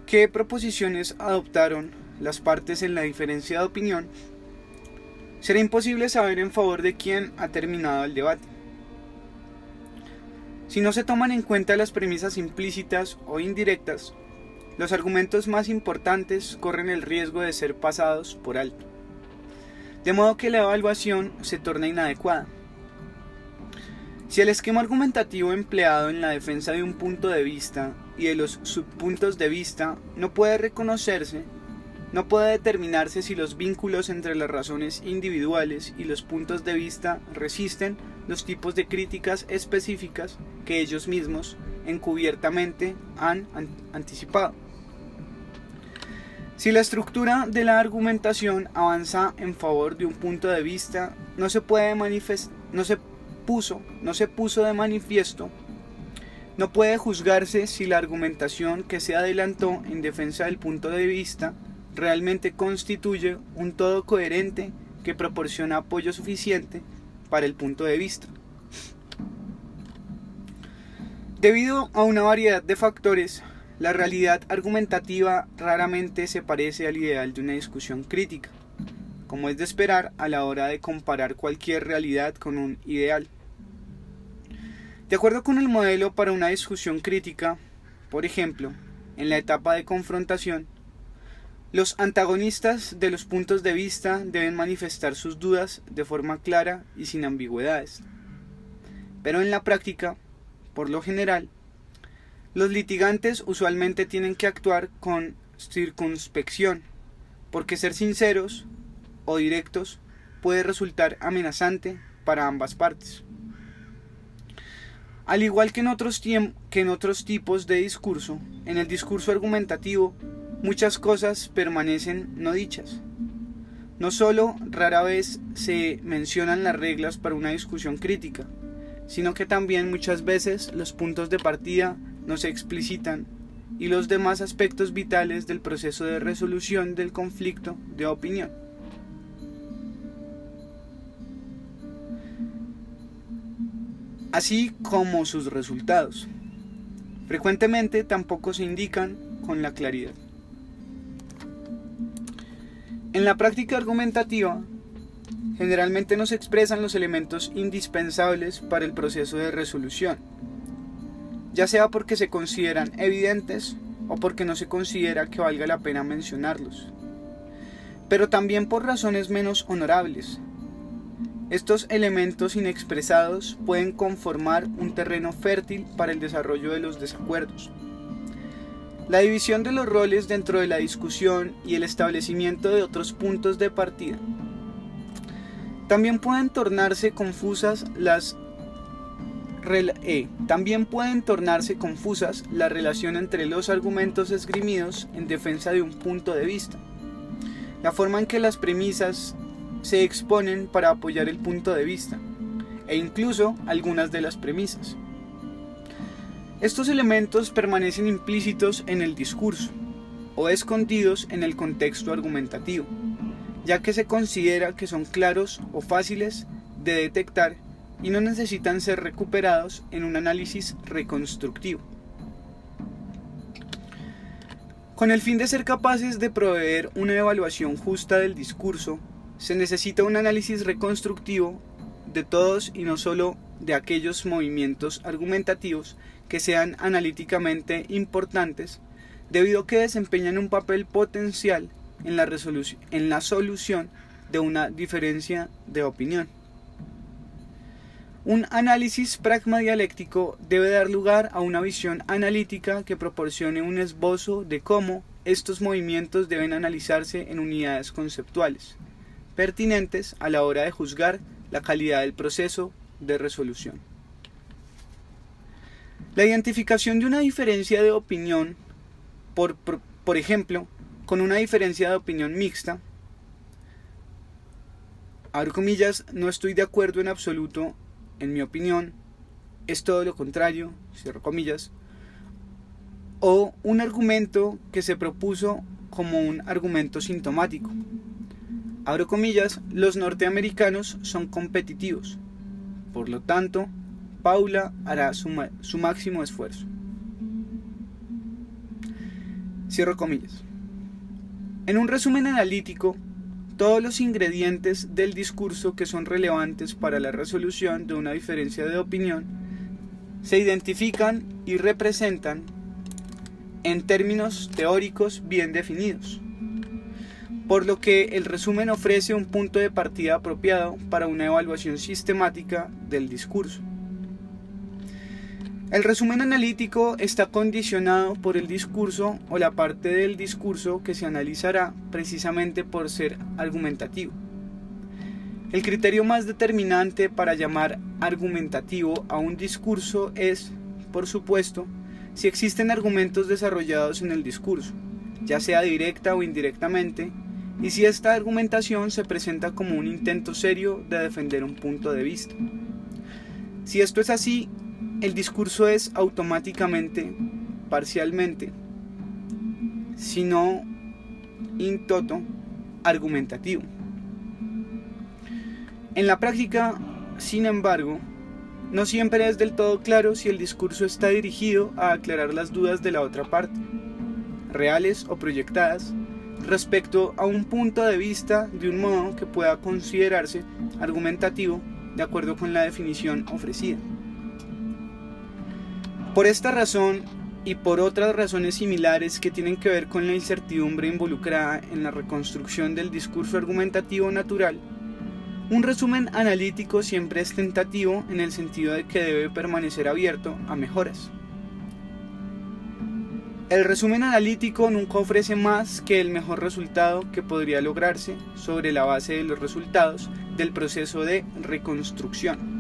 qué proposiciones adoptaron las partes en la diferencia de opinión, será imposible saber en favor de quién ha terminado el debate. Si no se toman en cuenta las premisas implícitas o indirectas, los argumentos más importantes corren el riesgo de ser pasados por alto, de modo que la evaluación se torna inadecuada. Si el esquema argumentativo empleado en la defensa de un punto de vista y de los subpuntos de vista no puede reconocerse, no puede determinarse si los vínculos entre las razones individuales y los puntos de vista resisten los tipos de críticas específicas que ellos mismos encubiertamente han anticipado. Si la estructura de la argumentación avanza en favor de un punto de vista, no se puso de manifiesto, no puede juzgarse si la argumentación que se adelantó en defensa del punto de vista realmente constituye un todo coherente que proporciona apoyo suficiente para el punto de vista. Debido a una variedad de factores, la realidad argumentativa raramente se parece al ideal de una discusión crítica, como es de esperar a la hora de comparar cualquier realidad con un ideal. De acuerdo con el modelo para una discusión crítica, por ejemplo, en la etapa de confrontación, los antagonistas de los puntos de vista deben manifestar sus dudas de forma clara y sin ambigüedades. Pero en la práctica, por lo general, los litigantes usualmente tienen que actuar con circunspección, porque ser sinceros o directos puede resultar amenazante para ambas partes. Al igual que en otros tipos de discurso, en el discurso argumentativo, muchas cosas permanecen no dichas. No solo rara vez se mencionan las reglas para una discusión crítica, sino que también muchas veces los puntos de partida no se explicitan y los demás aspectos vitales del proceso de resolución del conflicto de opinión. Así como sus resultados. Frecuentemente tampoco se indican con la claridad. En la práctica argumentativa, generalmente no se expresan los elementos indispensables para el proceso de resolución, ya sea porque se consideran evidentes o porque no se considera que valga la pena mencionarlos, pero también por razones menos honorables. Estos elementos inexpresados pueden conformar un terreno fértil para el desarrollo de los desacuerdos. La división de los roles dentro de la discusión y el establecimiento de otros puntos de partida. También pueden tornarse confusas la relación entre los argumentos esgrimidos en defensa de un punto de vista, la forma en que las premisas se exponen para apoyar el punto de vista, e incluso algunas de las premisas. Estos elementos permanecen implícitos en el discurso, o escondidos en el contexto argumentativo, ya que se considera que son claros o fáciles de detectar y no necesitan ser recuperados en un análisis reconstructivo. Con el fin de ser capaces de proveer una evaluación justa del discurso, se necesita un análisis reconstructivo de todos y no solo de aquellos movimientos argumentativos que sean analíticamente importantes, debido a que desempeñan un papel potencial en la solución de una diferencia de opinión. Un análisis pragmadialéctico debe dar lugar a una visión analítica que proporcione un esbozo de cómo estos movimientos deben analizarse en unidades conceptuales, pertinentes a la hora de juzgar la calidad del proceso de resolución. La identificación de una diferencia de opinión, por ejemplo, con una diferencia de opinión mixta, abro comillas, no estoy de acuerdo en absoluto, en mi opinión, es todo lo contrario, cierro comillas, o un argumento que se propuso como un argumento sintomático. Abro comillas, los norteamericanos son competitivos, por lo tanto, Paula hará su máximo esfuerzo. Cierro comillas. En un resumen analítico, todos los ingredientes del discurso que son relevantes para la resolución de una diferencia de opinión se identifican y representan en términos teóricos bien definidos, por lo que el resumen ofrece un punto de partida apropiado para una evaluación sistemática del discurso. El resumen analítico está condicionado por el discurso o la parte del discurso que se analizará precisamente por ser argumentativo. El criterio más determinante para llamar argumentativo a un discurso es, por supuesto, si existen argumentos desarrollados en el discurso, ya sea directa o indirectamente, y si esta argumentación se presenta como un intento serio de defender un punto de vista. Si esto es así, el discurso es automáticamente, parcialmente, si no in toto, argumentativo. En la práctica, sin embargo, no siempre es del todo claro si el discurso está dirigido a aclarar las dudas de la otra parte, reales o proyectadas, respecto a un punto de vista de un modo que pueda considerarse argumentativo de acuerdo con la definición ofrecida. Por esta razón y por otras razones similares que tienen que ver con la incertidumbre involucrada en la reconstrucción del discurso argumentativo natural, un resumen analítico siempre es tentativo en el sentido de que debe permanecer abierto a mejoras. El resumen analítico nunca ofrece más que el mejor resultado que podría lograrse sobre la base de los resultados del proceso de reconstrucción.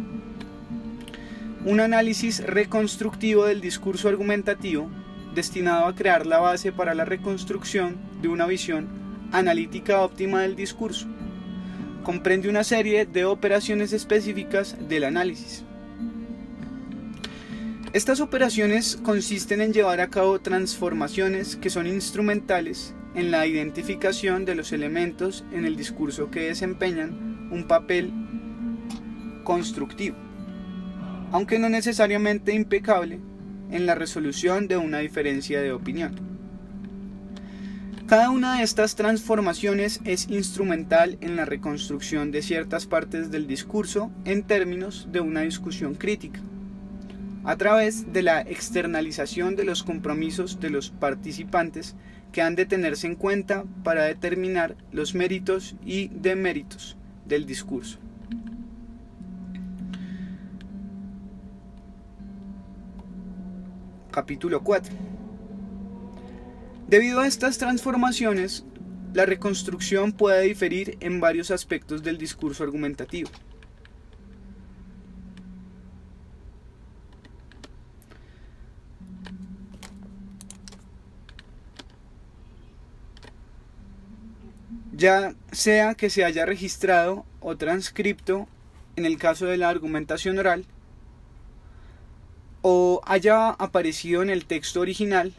Un análisis reconstructivo del discurso argumentativo, destinado a crear la base para la reconstrucción de una visión analítica óptima del discurso, comprende una serie de operaciones específicas del análisis. Estas operaciones consisten en llevar a cabo transformaciones que son instrumentales en la identificación de los elementos en el discurso que desempeñan un papel constructivo, aunque no necesariamente impecable, en la resolución de una diferencia de opinión. Cada una de estas transformaciones es instrumental en la reconstrucción de ciertas partes del discurso en términos de una discusión crítica, a través de la externalización de los compromisos de los participantes que han de tenerse en cuenta para determinar los méritos y deméritos del discurso. Capítulo 4. Debido a estas transformaciones, la reconstrucción puede diferir en varios aspectos del discurso argumentativo. Ya sea que se haya registrado o transcripto en el caso de la argumentación oral, o haya aparecido en el texto original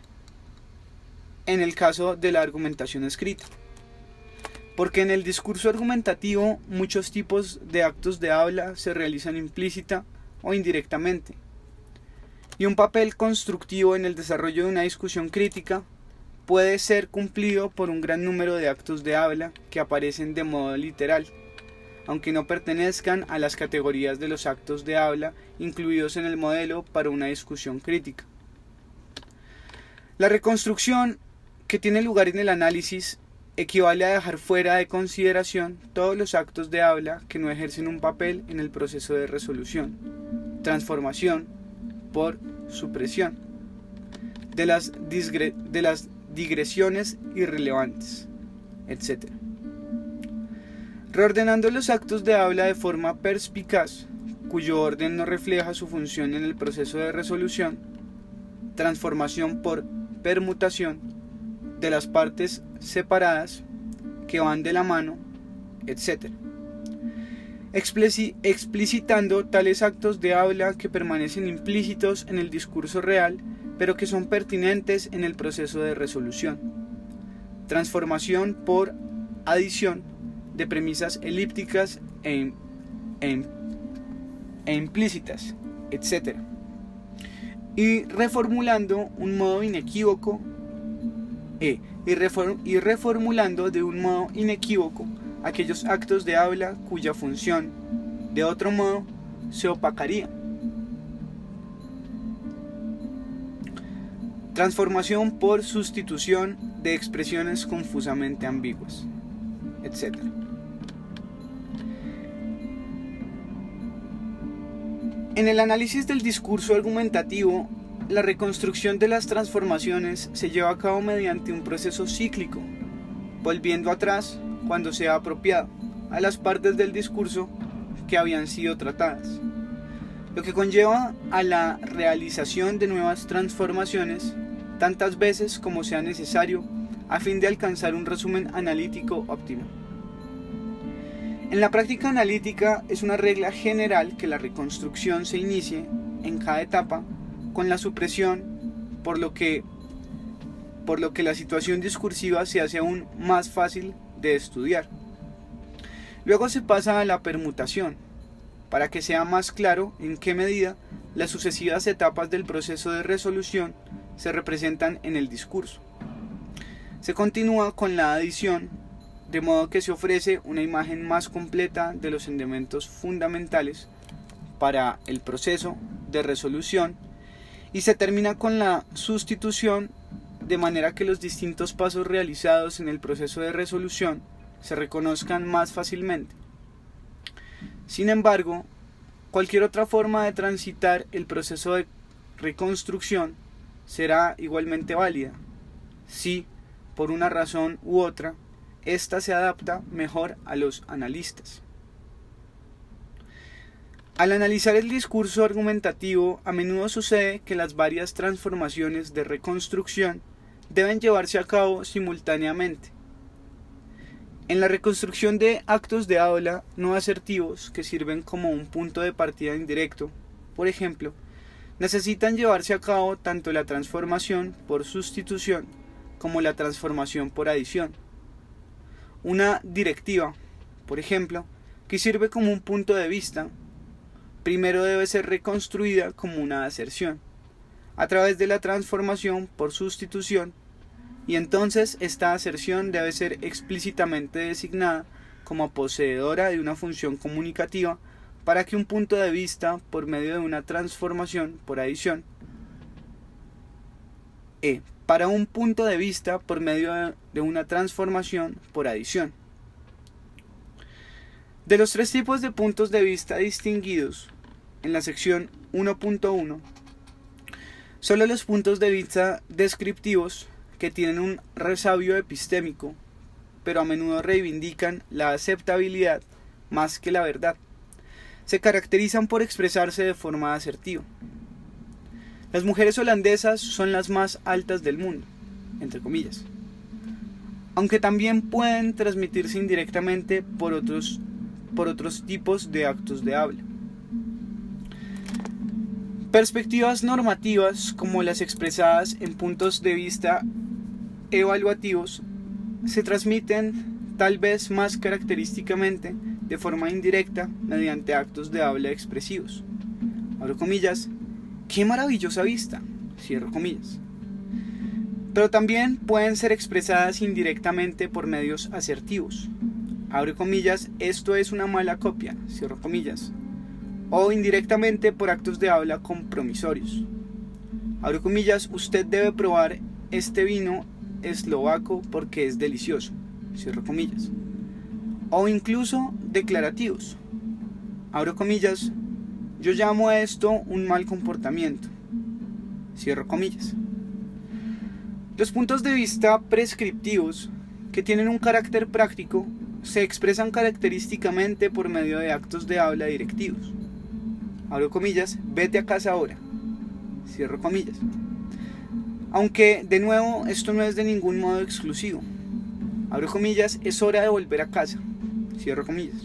en el caso de la argumentación escrita. Porque en el discurso argumentativo muchos tipos de actos de habla se realizan implícita o indirectamente, y un papel constructivo en el desarrollo de una discusión crítica puede ser cumplido por un gran número de actos de habla que aparecen de modo literal, aunque no pertenezcan a las categorías de los actos de habla incluidos en el modelo para una discusión crítica. La reconstrucción que tiene lugar en el análisis equivale a dejar fuera de consideración todos los actos de habla que no ejercen un papel en el proceso de resolución, transformación por supresión de las digresiones irrelevantes, etc. Reordenando los actos de habla de forma perspicaz, cuyo orden no refleja su función en el proceso de resolución, transformación por permutación de las partes separadas que van de la mano, etc. Explicitando tales actos de habla que permanecen implícitos en el discurso real, pero que son pertinentes en el proceso de resolución. Transformación por adición de premisas elípticas e implícitas, etc. Y reformulando un modo inequívoco y reformulando de un modo inequívoco aquellos actos de habla cuya función, de otro modo, se opacaría. Transformación por sustitución de expresiones confusamente ambiguas, etc. En el análisis del discurso argumentativo, la reconstrucción de las transformaciones se lleva a cabo mediante un proceso cíclico, volviendo atrás, cuando sea apropiado, a las partes del discurso que habían sido tratadas, lo que conlleva a la realización de nuevas transformaciones tantas veces como sea necesario a fin de alcanzar un resumen analítico óptimo. En la práctica analítica es una regla general que la reconstrucción se inicie en cada etapa con la supresión, por lo que la situación discursiva se hace aún más fácil de estudiar. Luego se pasa a la permutación, para que sea más claro en qué medida las sucesivas etapas del proceso de resolución se representan en el discurso. Se continúa con la adición, de modo que se ofrece una imagen más completa de los elementos fundamentales para el proceso de resolución, y se termina con la sustitución, de manera que los distintos pasos realizados en el proceso de resolución se reconozcan más fácilmente. Sin embargo, cualquier otra forma de transitar el proceso de reconstrucción será igualmente válida, si, por una razón u otra, ésta se adapta mejor a los analistas. Al analizar el discurso argumentativo, a menudo sucede que las varias transformaciones de reconstrucción deben llevarse a cabo simultáneamente. En la reconstrucción de actos de habla no asertivos que sirven como un punto de partida indirecto, por ejemplo, necesitan llevarse a cabo tanto la transformación por sustitución como la transformación por adición. Una directiva, por ejemplo, que sirve como un punto de vista, primero debe ser reconstruida como una aserción, a través de la transformación por sustitución, y entonces esta aserción debe ser explícitamente designada como poseedora de una función comunicativa para que un punto de vista por medio de una transformación por adición para un punto de vista por medio de una transformación por adición. De los tres tipos de puntos de vista distinguidos en la sección 1.1, solo los puntos de vista descriptivos, que tienen un resabio epistémico, pero a menudo reivindican la aceptabilidad más que la verdad, se caracterizan por expresarse de forma asertiva. Las mujeres holandesas son las más altas del mundo, entre comillas, aunque también pueden transmitirse indirectamente por otros tipos de actos de habla. Perspectivas normativas, como las expresadas en puntos de vista evaluativos, se transmiten tal vez más característicamente de forma indirecta mediante actos de habla expresivos. Abro comillas, ¡qué maravillosa vista! Cierro comillas. Pero también pueden ser expresadas indirectamente por medios asertivos. Abro comillas, esto es una mala copia, cierro comillas. O indirectamente por actos de habla compromisorios. Abro comillas, usted debe probar este vino eslovaco porque es delicioso, cierro comillas. O incluso declarativos. Abro comillas, yo llamo a esto un mal comportamiento, cierro comillas. Los puntos de vista prescriptivos, que tienen un carácter práctico, se expresan característicamente por medio de actos de habla directivos. Abro comillas, vete a casa ahora, cierro comillas. Aunque, de nuevo, esto no es de ningún modo exclusivo. Abro comillas, es hora de volver a casa, cierro comillas.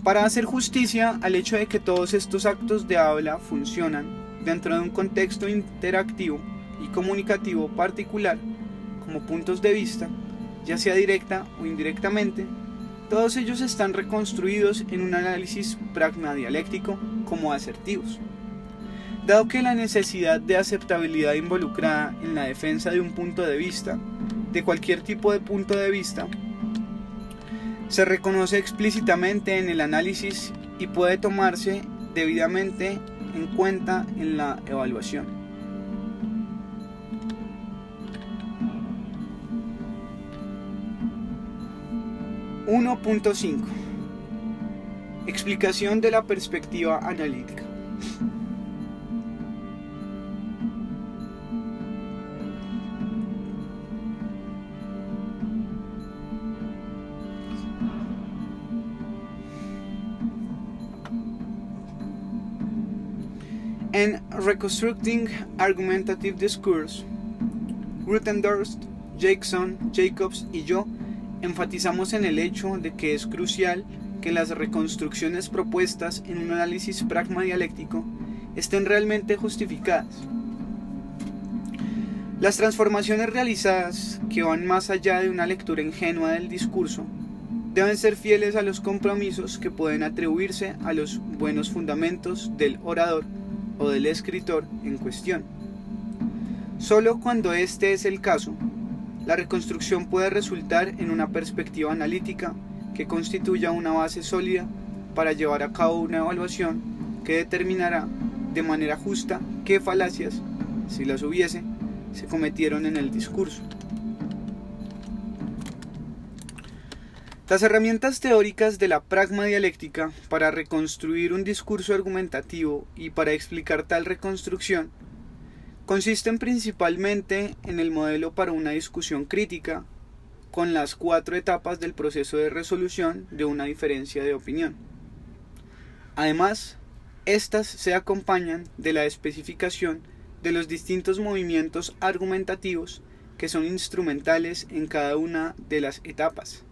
Para hacer justicia al hecho de que todos estos actos de habla funcionan, dentro de un contexto interactivo y comunicativo particular, como puntos de vista, ya sea directa o indirectamente, todos ellos están reconstruidos en un análisis pragmadialéctico como asertivos. Dado que la necesidad de aceptabilidad involucrada en la defensa de un punto de vista, de cualquier tipo de punto de vista, se reconoce explícitamente en el análisis y puede tomarse debidamente en cuenta en la evaluación. .5 Explicación de la perspectiva analítica. En Reconstructing Argumentative Discourse, Grotendorst, Jackson, Jacobs y yo enfatizamos en el hecho de que es crucial que las reconstrucciones propuestas en un análisis pragmadialéctico estén realmente justificadas. Las transformaciones realizadas, que van más allá de una lectura ingenua del discurso, deben ser fieles a los compromisos que pueden atribuirse a los buenos fundamentos del orador o del escritor en cuestión. Solo cuando este es el caso, la reconstrucción puede resultar en una perspectiva analítica que constituya una base sólida para llevar a cabo una evaluación que determinará de manera justa qué falacias, si las hubiese, se cometieron en el discurso. Las herramientas teóricas de la pragmadialéctica para reconstruir un discurso argumentativo y para explicar tal reconstrucción consisten principalmente en el modelo para una discusión crítica con las 4 etapas del proceso de resolución de una diferencia de opinión. Además, estas se acompañan de la especificación de los distintos movimientos argumentativos que son instrumentales en cada una de las etapas.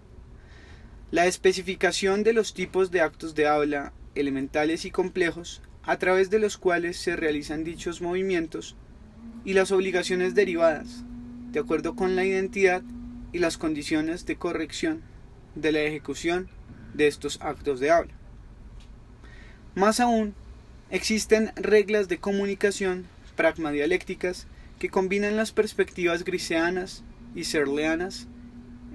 La especificación de los tipos de actos de habla elementales y complejos a través de los cuales se realizan dichos movimientos y las obligaciones derivadas, de acuerdo con la identidad y las condiciones de corrección de la ejecución de estos actos de habla. Más aún, existen reglas de comunicación pragmadialécticas que combinan las perspectivas griseanas y searleanas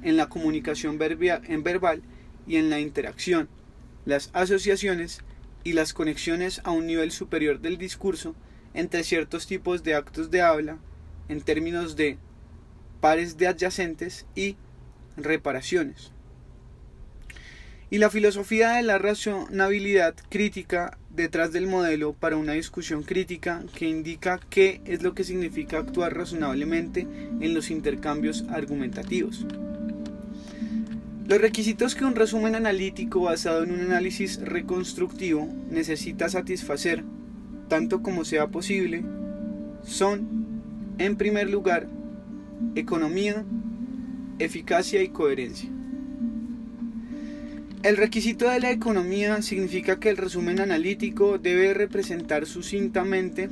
en la comunicación verbal y en la interacción, las asociaciones y las conexiones a un nivel superior del discurso entre ciertos tipos de actos de habla en términos de pares de adyacentes y reparaciones. Y la filosofía de la razonabilidad crítica detrás del modelo para una discusión crítica que indica qué es lo que significa actuar razonablemente en los intercambios argumentativos. Los requisitos que un resumen analítico basado en un análisis reconstructivo necesita satisfacer, tanto como sea posible, son, en primer lugar, economía, eficacia y coherencia. El requisito de la economía significa que el resumen analítico debe representar sucintamente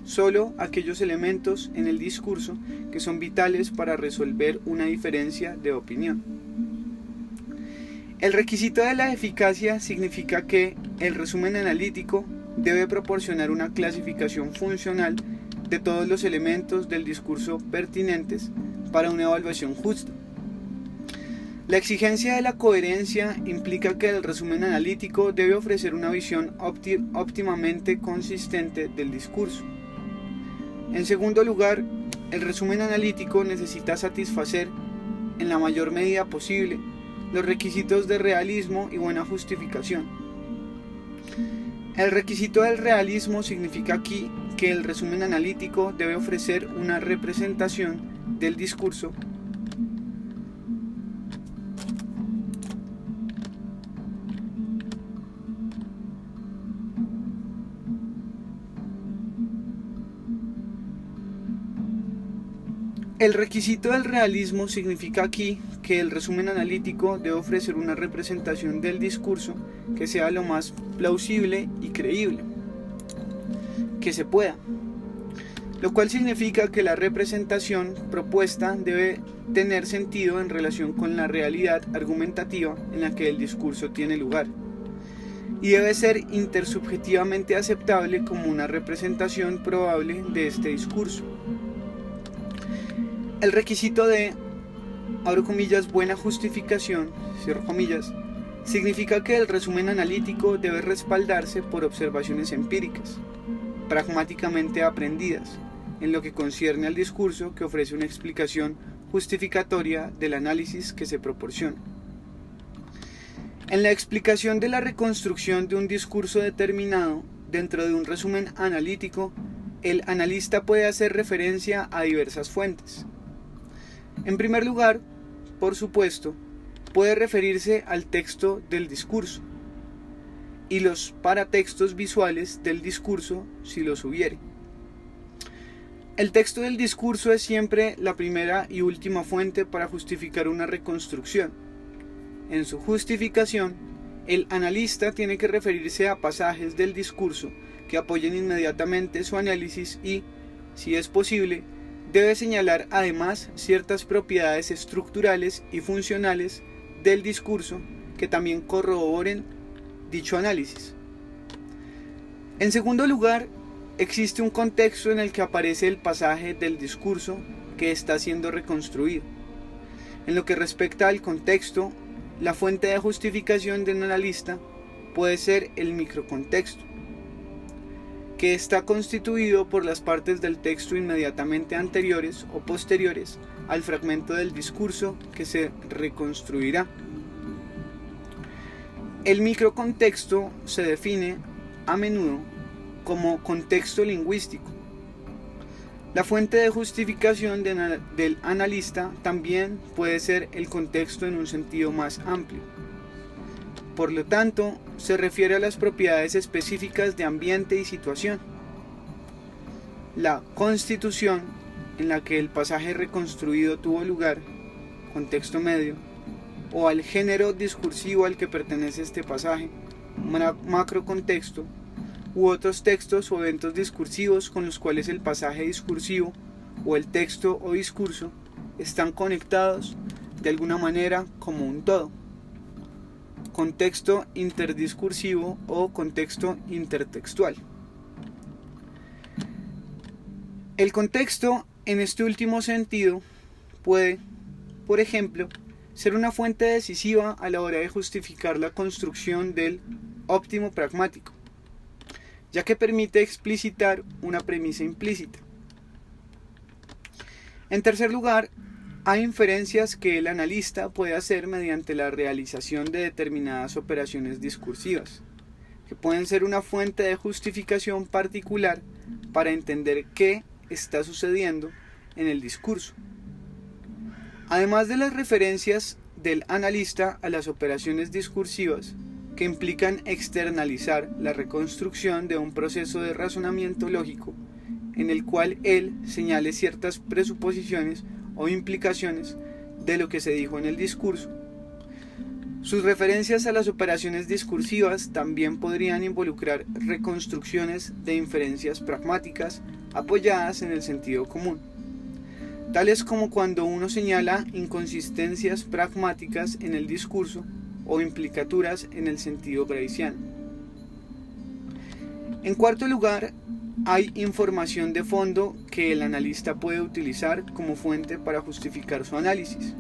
solo aquellos elementos en el discurso que son vitales para resolver una diferencia de opinión. El requisito de la eficacia significa que el resumen analítico debe proporcionar una clasificación funcional de todos los elementos del discurso pertinentes para una evaluación justa. La exigencia de la coherencia implica que el resumen analítico debe ofrecer una visión óptimamente consistente del discurso. En segundo lugar, el resumen analítico necesita satisfacer, en la mayor medida posible, los requisitos de realismo y buena justificación. El requisito del realismo significa aquí que el resumen analítico debe ofrecer una representación del discurso El requisito del realismo significa aquí que el resumen analítico debe ofrecer una representación del discurso que sea lo más plausible y creíble. que se pueda, lo cual significa que la representación propuesta debe tener sentido en relación con la realidad argumentativa en la que el discurso tiene lugar, y debe ser intersubjetivamente aceptable como una representación probable de este discurso. El requisito de, abro comillas, buena justificación, cierro comillas, significa que el resumen analítico debe respaldarse por observaciones empíricas, pragmáticamente aprendidas, en lo que concierne al discurso que ofrece una explicación justificatoria del análisis que se proporciona. En la explicación de la reconstrucción de un discurso determinado dentro de un resumen analítico, el analista puede hacer referencia a diversas fuentes. En primer lugar, por supuesto, puede referirse al texto del discurso y los paratextos visuales del discurso si los hubiere. El texto del discurso es siempre la primera y última fuente para justificar una reconstrucción. En su justificación, el analista tiene que referirse a pasajes del discurso que apoyen inmediatamente su análisis y, si es posible, debe señalar además ciertas propiedades estructurales y funcionales del discurso que también corroboren dicho análisis. En segundo lugar, existe un contexto en el que aparece el pasaje del discurso que está siendo reconstruido. En lo que respecta al contexto, la fuente de justificación del analista puede ser el microcontexto, que está constituido por las partes del texto inmediatamente anteriores o posteriores al fragmento del discurso que se reconstruirá. El microcontexto se define a menudo como contexto lingüístico. La fuente de justificación del analista también puede ser el contexto en un sentido más amplio. Por lo tanto, se refiere a las propiedades específicas de ambiente y situación. La constitución en la que el pasaje reconstruido tuvo lugar, contexto medio, o al género discursivo al que pertenece este pasaje, macrocontexto, u otros textos o eventos discursivos con los cuales el pasaje discursivo o el texto o discurso están conectados de alguna manera como un todo. Contexto interdiscursivo o contexto intertextual. El contexto, en este último sentido, puede, por ejemplo, ser una fuente decisiva a la hora de justificar la construcción del óptimo pragmático, ya que permite explicitar una premisa implícita. En tercer lugar, hay inferencias que el analista puede hacer mediante la realización de determinadas operaciones discursivas, que pueden ser una fuente de justificación particular para entender qué está sucediendo en el discurso. Además de las referencias del analista a las operaciones discursivas, que implican externalizar la reconstrucción de un proceso de razonamiento lógico en el cual él señale ciertas presuposiciones o implicaciones de lo que se dijo en el discurso. Sus referencias a las operaciones discursivas también podrían involucrar reconstrucciones de inferencias pragmáticas apoyadas en el sentido común, tales como cuando uno señala inconsistencias pragmáticas en el discurso o implicaturas en el sentido gramsciano. En cuarto lugar, hay información de fondo que el analista puede utilizar como fuente para justificar su análisis.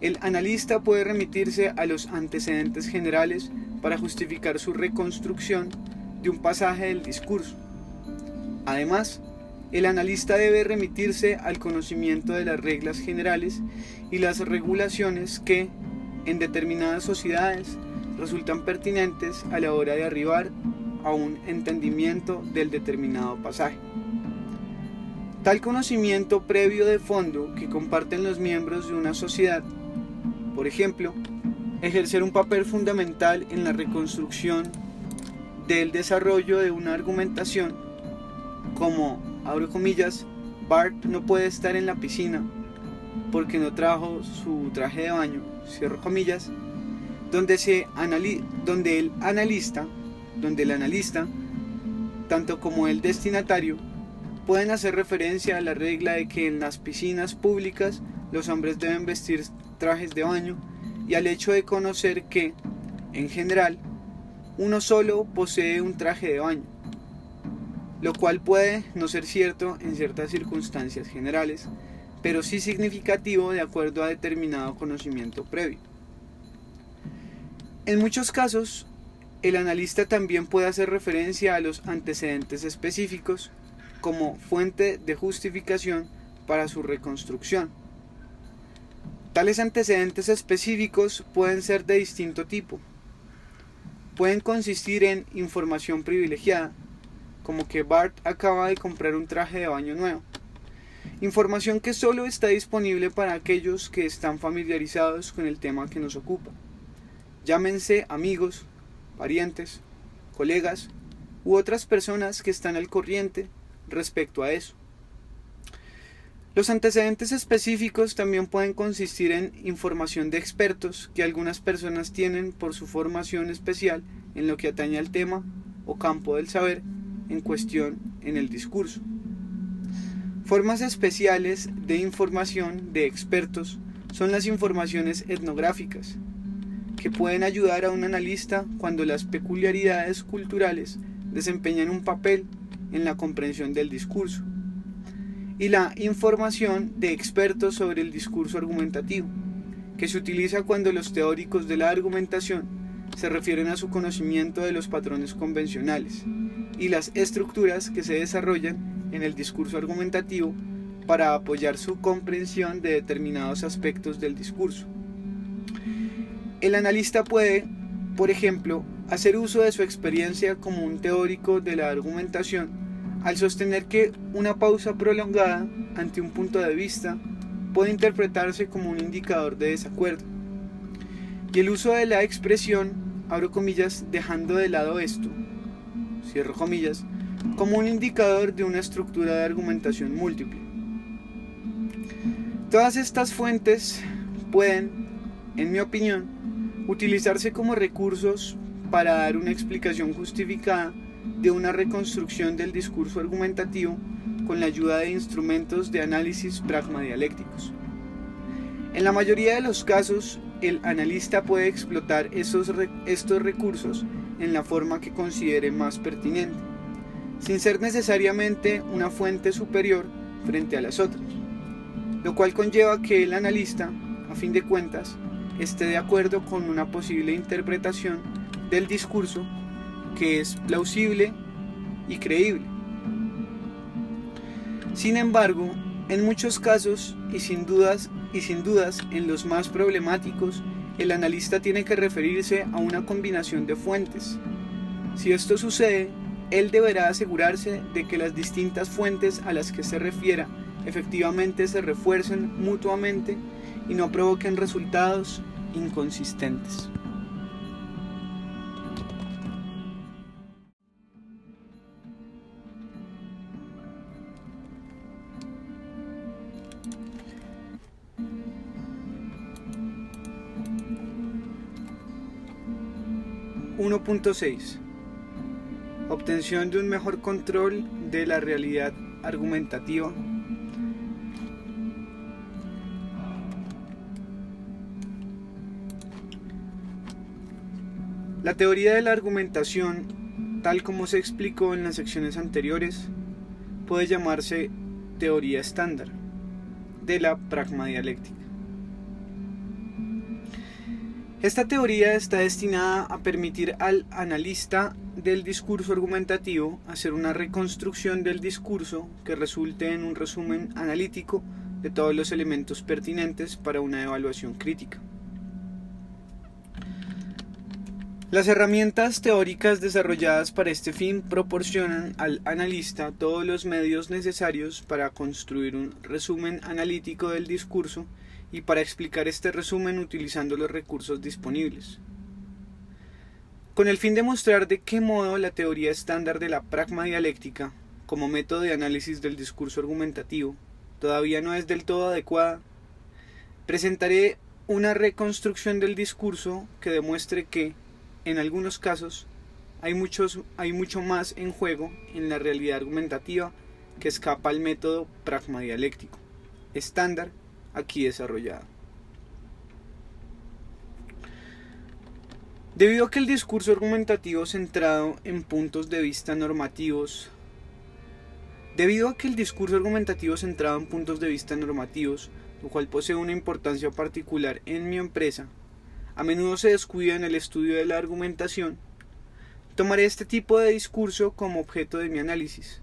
El analista puede remitirse a los antecedentes generales para justificar su reconstrucción de un pasaje del discurso. Además, el analista debe remitirse al conocimiento de las reglas generales y las regulaciones que, en determinadas sociedades, resultan pertinentes a la hora de arribar a un entendimiento del determinado pasaje. Tal conocimiento previo de fondo que comparten los miembros de una sociedad, por ejemplo, ejercer un papel fundamental en la reconstrucción del desarrollo de una argumentación, como, abro comillas, Bart no puede estar en la piscina porque no trajo su traje de baño, cierro comillas, donde el analista tanto como el destinatario, pueden hacer referencia a la regla de que en las piscinas públicas los hombres deben vestir trajes de baño y al hecho de conocer que, en general, uno solo posee un traje de baño, lo cual puede no ser cierto en ciertas circunstancias generales, pero sí significativo de acuerdo a determinado conocimiento previo. En muchos casos, el analista también puede hacer referencia a los antecedentes específicos como fuente de justificación para su reconstrucción. Tales antecedentes específicos pueden ser de distinto tipo. Pueden consistir en información privilegiada, como que Bart acaba de comprar un traje de baño nuevo. Información que solo está disponible para aquellos que están familiarizados con el tema que nos ocupa. Llámense amigos, parientes, colegas u otras personas que están al corriente respecto a eso. Los antecedentes específicos también pueden consistir en información de expertos que algunas personas tienen por su formación especial en lo que atañe al tema o campo del saber en cuestión en el discurso. Formas especiales de información de expertos son las informaciones etnográficas, que pueden ayudar a un analista cuando las peculiaridades culturales desempeñan un papel en la comprensión del discurso, y la información de expertos sobre el discurso argumentativo, que se utiliza cuando los teóricos de la argumentación se refieren a su conocimiento de los patrones convencionales y las estructuras que se desarrollan en el discurso argumentativo para apoyar su comprensión de determinados aspectos del discurso. El analista puede, por ejemplo, hacer uso de su experiencia como un teórico de la argumentación al sostener que una pausa prolongada ante un punto de vista puede interpretarse como un indicador de desacuerdo. Y el uso de la expresión, abro comillas, dejando de lado esto, cierro comillas, como un indicador de una estructura de argumentación múltiple. Todas estas fuentes pueden, en mi opinión, utilizarse como recursos para dar una explicación justificada de una reconstrucción del discurso argumentativo con la ayuda de instrumentos de análisis pragmadialécticos. En la mayoría de los casos, el analista puede explotar estos recursos en la forma que considere más pertinente, sin ser necesariamente una fuente superior frente a las otras, lo cual conlleva que el analista, a fin de cuentas, esté de acuerdo con una posible interpretación del discurso que es plausible y creíble. Sin embargo, en muchos casos y sin dudas en los más problemáticos, el analista tiene que referirse a una combinación de fuentes. Si esto sucede, él deberá asegurarse de que las distintas fuentes a las que se refiera efectivamente se refuercen mutuamente y no provoquen resultados inconsistentes. (1.6) Obtención de un mejor control de la realidad argumentativa. La teoría de la argumentación, tal como se explicó en las secciones anteriores, puede llamarse teoría estándar de la pragmadialéctica. Esta teoría está destinada a permitir al analista del discurso argumentativo hacer una reconstrucción del discurso que resulte en un resumen analítico de todos los elementos pertinentes para una evaluación crítica. Las herramientas teóricas desarrolladas para este fin proporcionan al analista todos los medios necesarios para construir un resumen analítico del discurso y para explicar este resumen utilizando los recursos disponibles. Con el fin de mostrar de qué modo la teoría estándar de la pragmadialéctica, como método de análisis del discurso argumentativo, todavía no es del todo adecuada, presentaré una reconstrucción del discurso que demuestre que, en algunos casos, hay mucho más en juego en la realidad argumentativa que escapa al método pragmadialéctico estándar aquí desarrollado. Debido a que el discurso argumentativo centrado en puntos de vista normativos, lo cual posee una importancia particular en mi empresa, a menudo se descuida en el estudio de la argumentación, tomaré este tipo de discurso como objeto de mi análisis.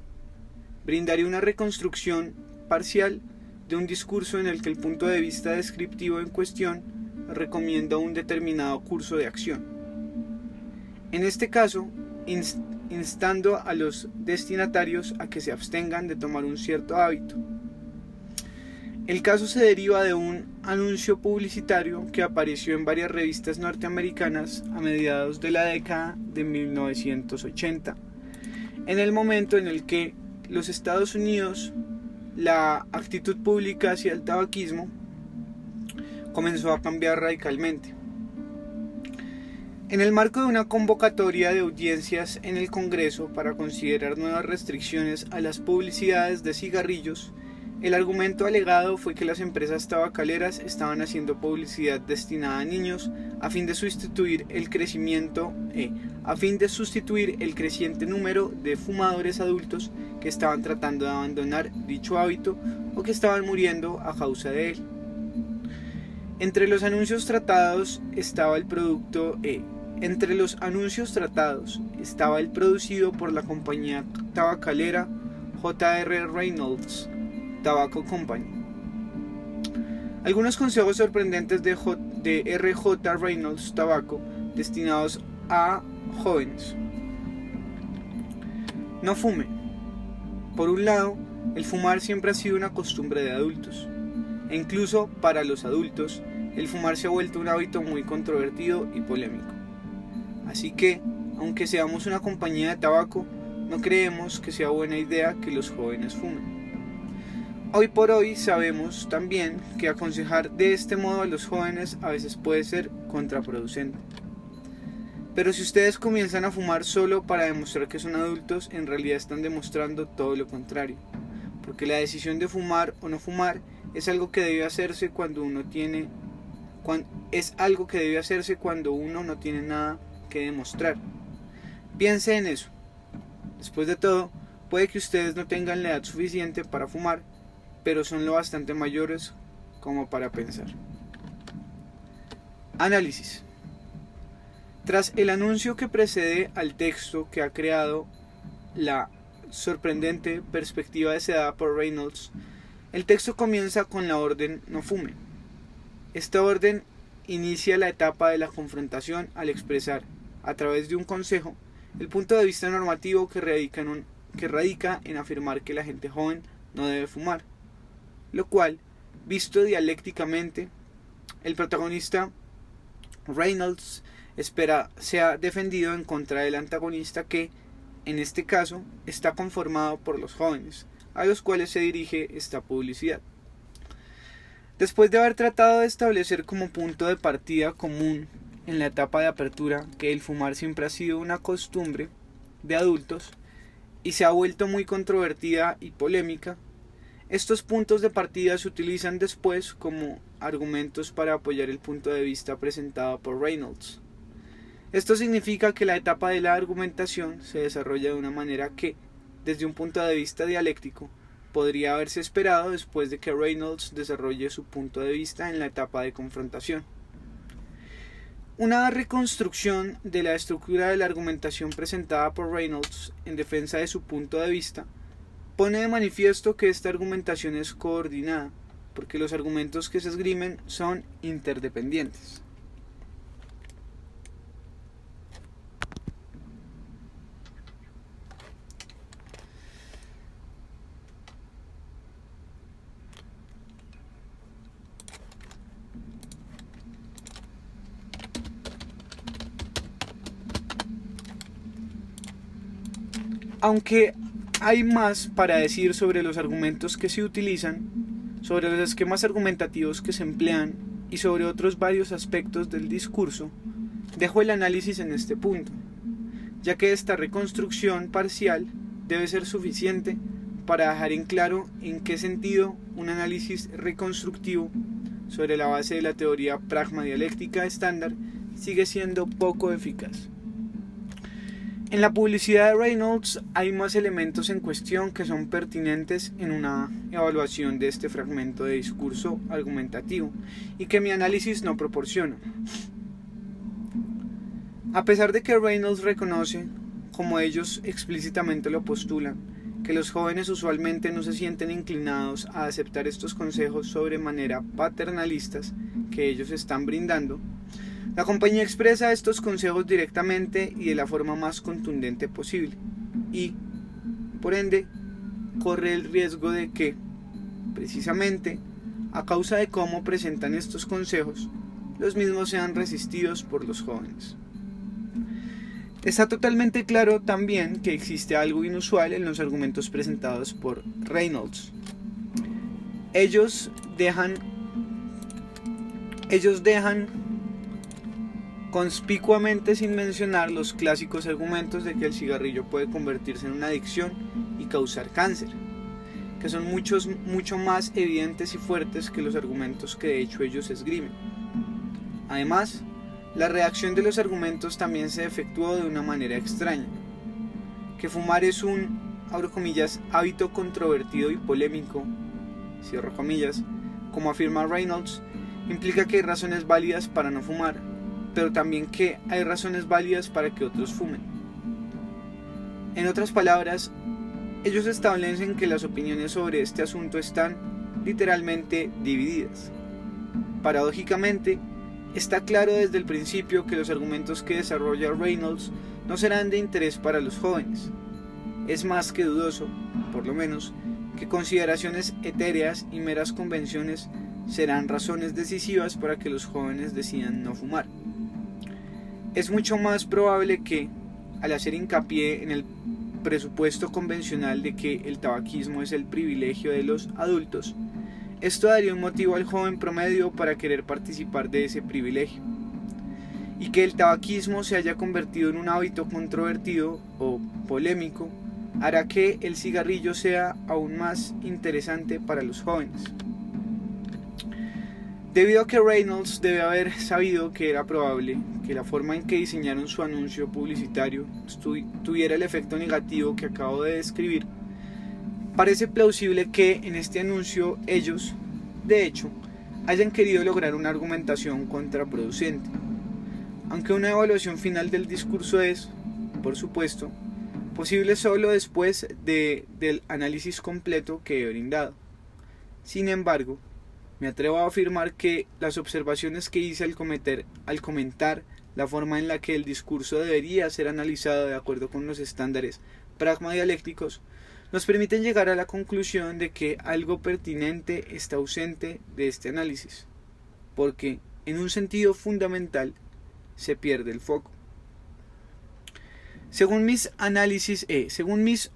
Brindaré una reconstrucción parcial de un discurso en el que el punto de vista descriptivo en cuestión recomienda un determinado curso de acción. En este caso, instando a los destinatarios a que se abstengan de tomar un cierto hábito. El caso se deriva de un anuncio publicitario que apareció en varias revistas norteamericanas a mediados de la década de 1980, en el momento en el que los Estados Unidos, la actitud pública hacia el tabaquismo comenzó a cambiar radicalmente. En el marco de una convocatoria de audiencias en el Congreso para considerar nuevas restricciones a las publicidades de cigarrillos, el argumento alegado fue que las empresas tabacaleras estaban haciendo publicidad destinada a niños a fin de sustituir el creciente número de fumadores adultos que estaban tratando de abandonar dicho hábito o que estaban muriendo a causa de él. Entre los anuncios tratados estaba el producido por la compañía tabacalera J.R. Reynolds Tobacco Company. Algunos consejos sorprendentes de R.J. Reynolds Tobacco destinados a jóvenes. No fume. Por un lado, el fumar siempre ha sido una costumbre de adultos, e incluso para los adultos, el fumar se ha vuelto un hábito muy controvertido y polémico. Así que, aunque seamos una compañía de tabaco, no creemos que sea buena idea que los jóvenes fumen. Hoy por hoy sabemos también que aconsejar de este modo a los jóvenes a veces puede ser contraproducente. Pero si ustedes comienzan a fumar solo para demostrar que son adultos, en realidad están demostrando todo lo contrario, porque la decisión de fumar o no fumar es algo que debe hacerse cuando uno no tiene nada que demostrar. Piense en eso. Después de todo, puede que ustedes no tengan la edad suficiente para fumar, pero son lo bastante mayores como para pensar. Análisis. Tras el anuncio que precede al texto que ha creado la sorprendente perspectiva deseada por Reynolds, el texto comienza con la orden no fume. Esta orden inicia la etapa de la confrontación al expresar, a través de un consejo, el punto de vista normativo que radica en afirmar que la gente joven no debe fumar, lo cual, visto dialécticamente, el protagonista Reynolds espera sea defendido en contra del antagonista que, en este caso, está conformado por los jóvenes, a los cuales se dirige esta publicidad. Después de haber tratado de establecer como punto de partida común en la etapa de apertura que el fumar siempre ha sido una costumbre de adultos y se ha vuelto muy controvertida y polémica, estos puntos de partida se utilizan después como argumentos para apoyar el punto de vista presentado por Reynolds. Esto significa que la etapa de la argumentación se desarrolla de una manera que, desde un punto de vista dialéctico, podría haberse esperado después de que Reynolds desarrolle su punto de vista en la etapa de confrontación. Una reconstrucción de la estructura de la argumentación presentada por Reynolds en defensa de su punto de vista pone de manifiesto que esta argumentación es coordinada, porque los argumentos que se esgrimen son interdependientes. Aunque hay más para decir sobre los argumentos que se utilizan, sobre los esquemas argumentativos que se emplean y sobre otros varios aspectos del discurso, dejo el análisis en este punto. ya que esta reconstrucción parcial debe ser suficiente para dejar en claro en qué sentido un análisis reconstructivo sobre la base de la teoría pragmadialéctica estándar sigue siendo poco eficaz. En la publicidad de Reynolds hay más elementos en cuestión que son pertinentes en una evaluación de este fragmento de discurso argumentativo y que mi análisis no proporciona. A pesar de que Reynolds reconoce, como ellos explícitamente lo postulan, que los jóvenes usualmente no se sienten inclinados a aceptar estos consejos sobremanera paternalistas que ellos están brindando, la compañía expresa estos consejos directamente y de la forma más contundente posible y, por ende, corre el riesgo de que, precisamente, a causa de cómo presentan estos consejos, los mismos sean resistidos por los jóvenes. Está totalmente claro también que existe algo inusual en los argumentos presentados por Reynolds. Ellos dejan conspicuamente sin mencionar los clásicos argumentos de que el cigarrillo puede convertirse en una adicción y causar cáncer, que son mucho más evidentes y fuertes que los argumentos que de hecho ellos esgrimen. Además, la redacción de los argumentos también se efectuó de una manera extraña, que fumar es un, abro comillas, hábito controvertido y polémico, cierro comillas, como afirma Reynolds, implica que hay razones válidas para no fumar, pero también que hay razones válidas para que otros fumen. En otras palabras, ellos establecen que las opiniones sobre este asunto están literalmente divididas. Paradójicamente, está claro desde el principio que los argumentos que desarrolla Reynolds no serán de interés para los jóvenes. Es más que dudoso, por lo menos, que consideraciones etéreas y meras convenciones serán razones decisivas para que los jóvenes decidan no fumar. Es mucho más probable que, al hacer hincapié en el presupuesto convencional de que el tabaquismo es el privilegio de los adultos, esto daría un motivo al joven promedio para querer participar de ese privilegio. Y que el tabaquismo se haya convertido en un hábito controvertido o polémico hará que el cigarrillo sea aún más interesante para los jóvenes. Debido a que Reynolds debe haber sabido que era probable que la forma en que diseñaron su anuncio publicitario tuviera el efecto negativo que acabo de describir, parece plausible que en este anuncio ellos, de hecho, hayan querido lograr una argumentación contraproducente, aunque una evaluación final del discurso es, por supuesto, posible solo después del análisis completo que he brindado. Sin embargo, me atrevo a afirmar que las observaciones que hice al comentar la forma en la que el discurso debería ser analizado de acuerdo con los estándares pragmadialécticos nos permiten llegar a la conclusión de que algo pertinente está ausente de este análisis, porque, en un sentido fundamental, se pierde el foco. Según mis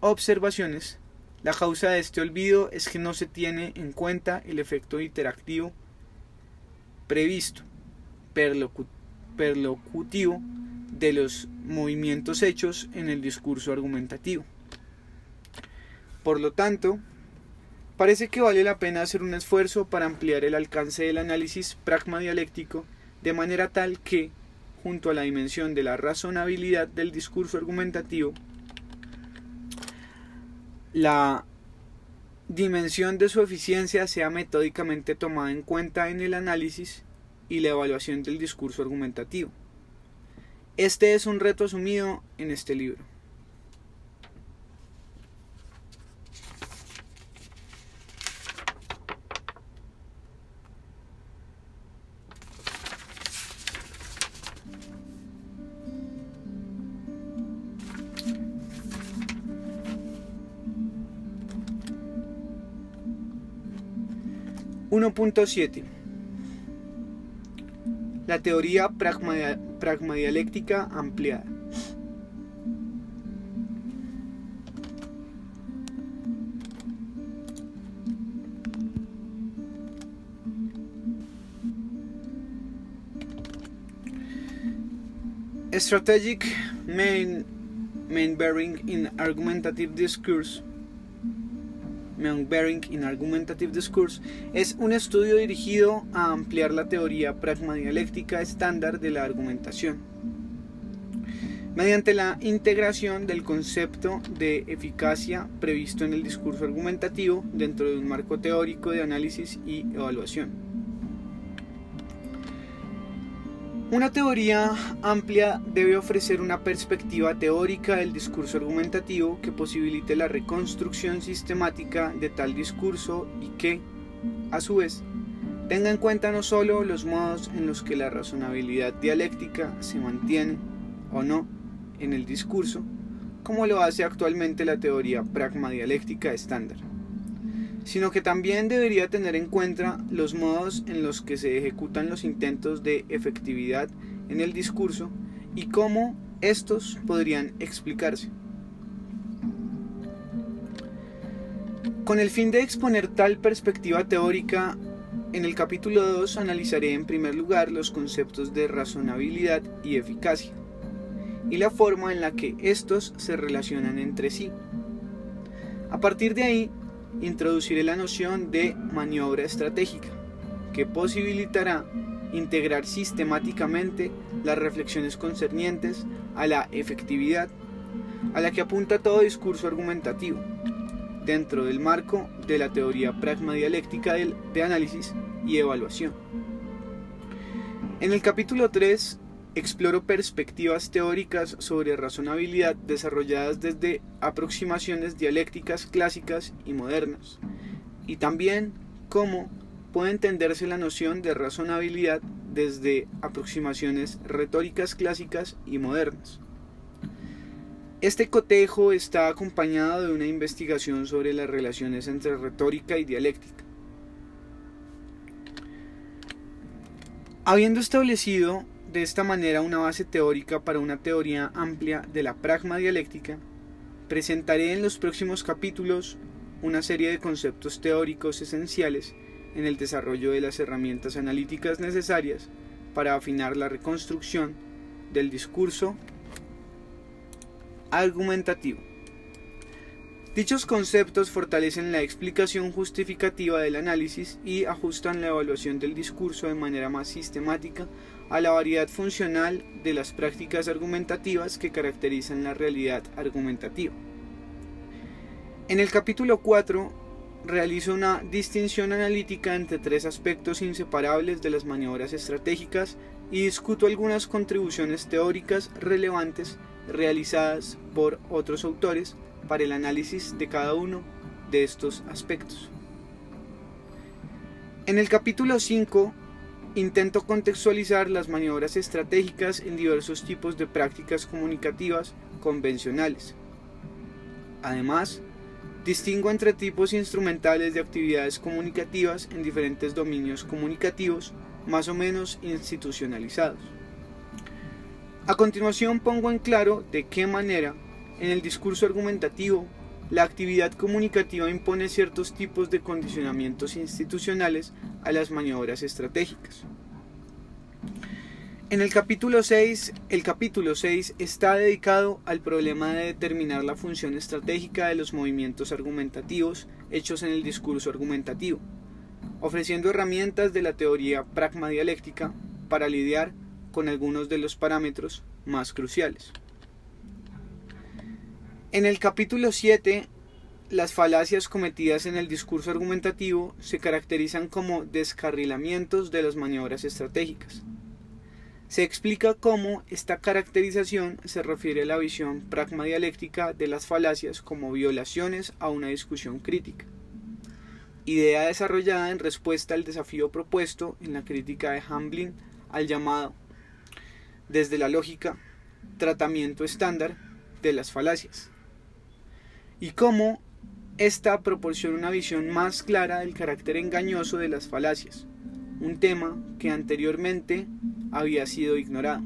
observaciones, la causa de este olvido es que no se tiene en cuenta el efecto interactivo previsto, perlocutivo, de los movimientos hechos en el discurso argumentativo. Por lo tanto, parece que vale la pena hacer un esfuerzo para ampliar el alcance del análisis pragmadialéctico de manera tal que, junto a la dimensión de la razonabilidad del discurso argumentativo, la dimensión de su eficiencia sea metódicamente tomada en cuenta en el análisis y la evaluación del discurso argumentativo. Este es un reto asumido en este libro. .7 La teoría pragmadialéctica ampliada. Strategic Main Bearing in Argumentative Discourse, es un estudio dirigido a ampliar la teoría pragmadialéctica estándar de la argumentación, mediante la integración del concepto de eficacia previsto en el discurso argumentativo dentro de un marco teórico de análisis y evaluación. Una teoría amplia debe ofrecer una perspectiva teórica del discurso argumentativo que posibilite la reconstrucción sistemática de tal discurso y que, a su vez, tenga en cuenta no solo los modos en los que la razonabilidad dialéctica se mantiene o no en el discurso, como lo hace actualmente la teoría pragmadialéctica estándar, sino que también debería tener en cuenta los modos en los que se ejecutan los intentos de efectividad en el discurso y cómo estos podrían explicarse. Con el fin de exponer tal perspectiva teórica, en el capítulo 2 analizaré en primer lugar los conceptos de razonabilidad y eficacia, y la forma en la que estos se relacionan entre sí. A partir de ahí, introduciré la noción de maniobra estratégica, que posibilitará integrar sistemáticamente las reflexiones concernientes a la efectividad, a la que apunta todo discurso argumentativo, dentro del marco de la teoría pragmadialéctica de análisis y evaluación. En el capítulo 3 exploro perspectivas teóricas sobre razonabilidad desarrolladas desde aproximaciones dialécticas clásicas y modernas, y también cómo puede entenderse la noción de razonabilidad desde aproximaciones retóricas clásicas y modernas. Este cotejo está acompañado de una investigación sobre las relaciones entre retórica y dialéctica. Habiendo establecido de esta manera una base teórica para una teoría amplia de la pragmadialéctica, presentaré en los próximos capítulos una serie de conceptos teóricos esenciales en el desarrollo de las herramientas analíticas necesarias para afinar la reconstrucción del discurso argumentativo. Dichos conceptos fortalecen la explicación justificativa del análisis y ajustan la evaluación del discurso de manera más sistemática a la variedad funcional de las prácticas argumentativas que caracterizan la realidad argumentativa. En el capítulo 4 realizo una distinción analítica entre tres aspectos inseparables de las maniobras estratégicas y discuto algunas contribuciones teóricas relevantes realizadas por otros autores para el análisis de cada uno de estos aspectos. En el capítulo 5 intento contextualizar las maniobras estratégicas en diversos tipos de prácticas comunicativas convencionales. Además, distingo entre tipos instrumentales de actividades comunicativas en diferentes dominios comunicativos más o menos institucionalizados. A continuación pongo en claro de qué manera, en el discurso argumentativo, la actividad comunicativa impone ciertos tipos de condicionamientos institucionales a las maniobras estratégicas. En el capítulo 6 está dedicado al problema de determinar la función estratégica de los movimientos argumentativos hechos en el discurso argumentativo, ofreciendo herramientas de la teoría pragmadialéctica para lidiar con algunos de los parámetros más cruciales. En el capítulo 7, las falacias cometidas en el discurso argumentativo se caracterizan como descarrilamientos de las maniobras estratégicas. Se explica cómo esta caracterización se refiere a la visión pragmadialéctica de las falacias como violaciones a una discusión crítica, idea desarrollada en respuesta al desafío propuesto en la crítica de Hamblin al llamado, desde la lógica, tratamiento estándar de las falacias, y cómo esta proporciona una visión más clara del carácter engañoso de las falacias, un tema que anteriormente había sido ignorado.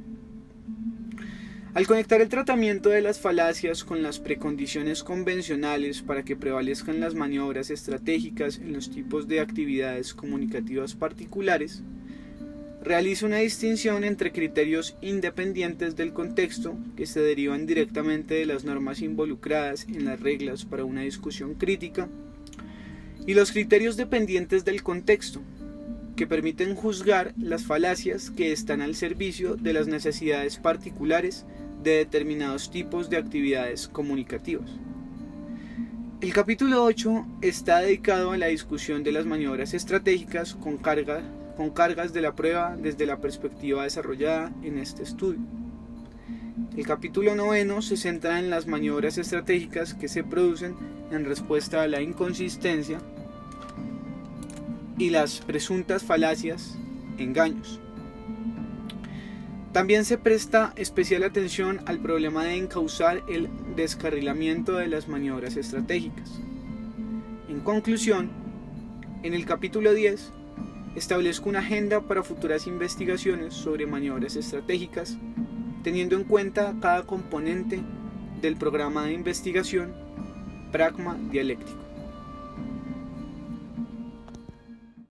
Al conectar el tratamiento de las falacias con las precondiciones convencionales para que prevalezcan las maniobras estratégicas en los tipos de actividades comunicativas particulares, Realiza una distinción entre criterios independientes del contexto, que se derivan directamente de las normas involucradas en las reglas para una discusión crítica, y los criterios dependientes del contexto, que permiten juzgar las falacias que están al servicio de las necesidades particulares de determinados tipos de actividades comunicativas. El capítulo 8 está dedicado a la discusión de las maniobras estratégicas con cargas de la prueba desde la perspectiva desarrollada en este estudio. El capítulo 9 se centra en las maniobras estratégicas que se producen en respuesta a la inconsistencia y las presuntas falacias, engaños. También se presta especial atención al problema de encauzar el descarrilamiento de las maniobras estratégicas. En conclusión, en el capítulo 10 establezco una agenda para futuras investigaciones sobre maniobras estratégicas, teniendo en cuenta cada componente del programa de investigación Pragma Dialéctico.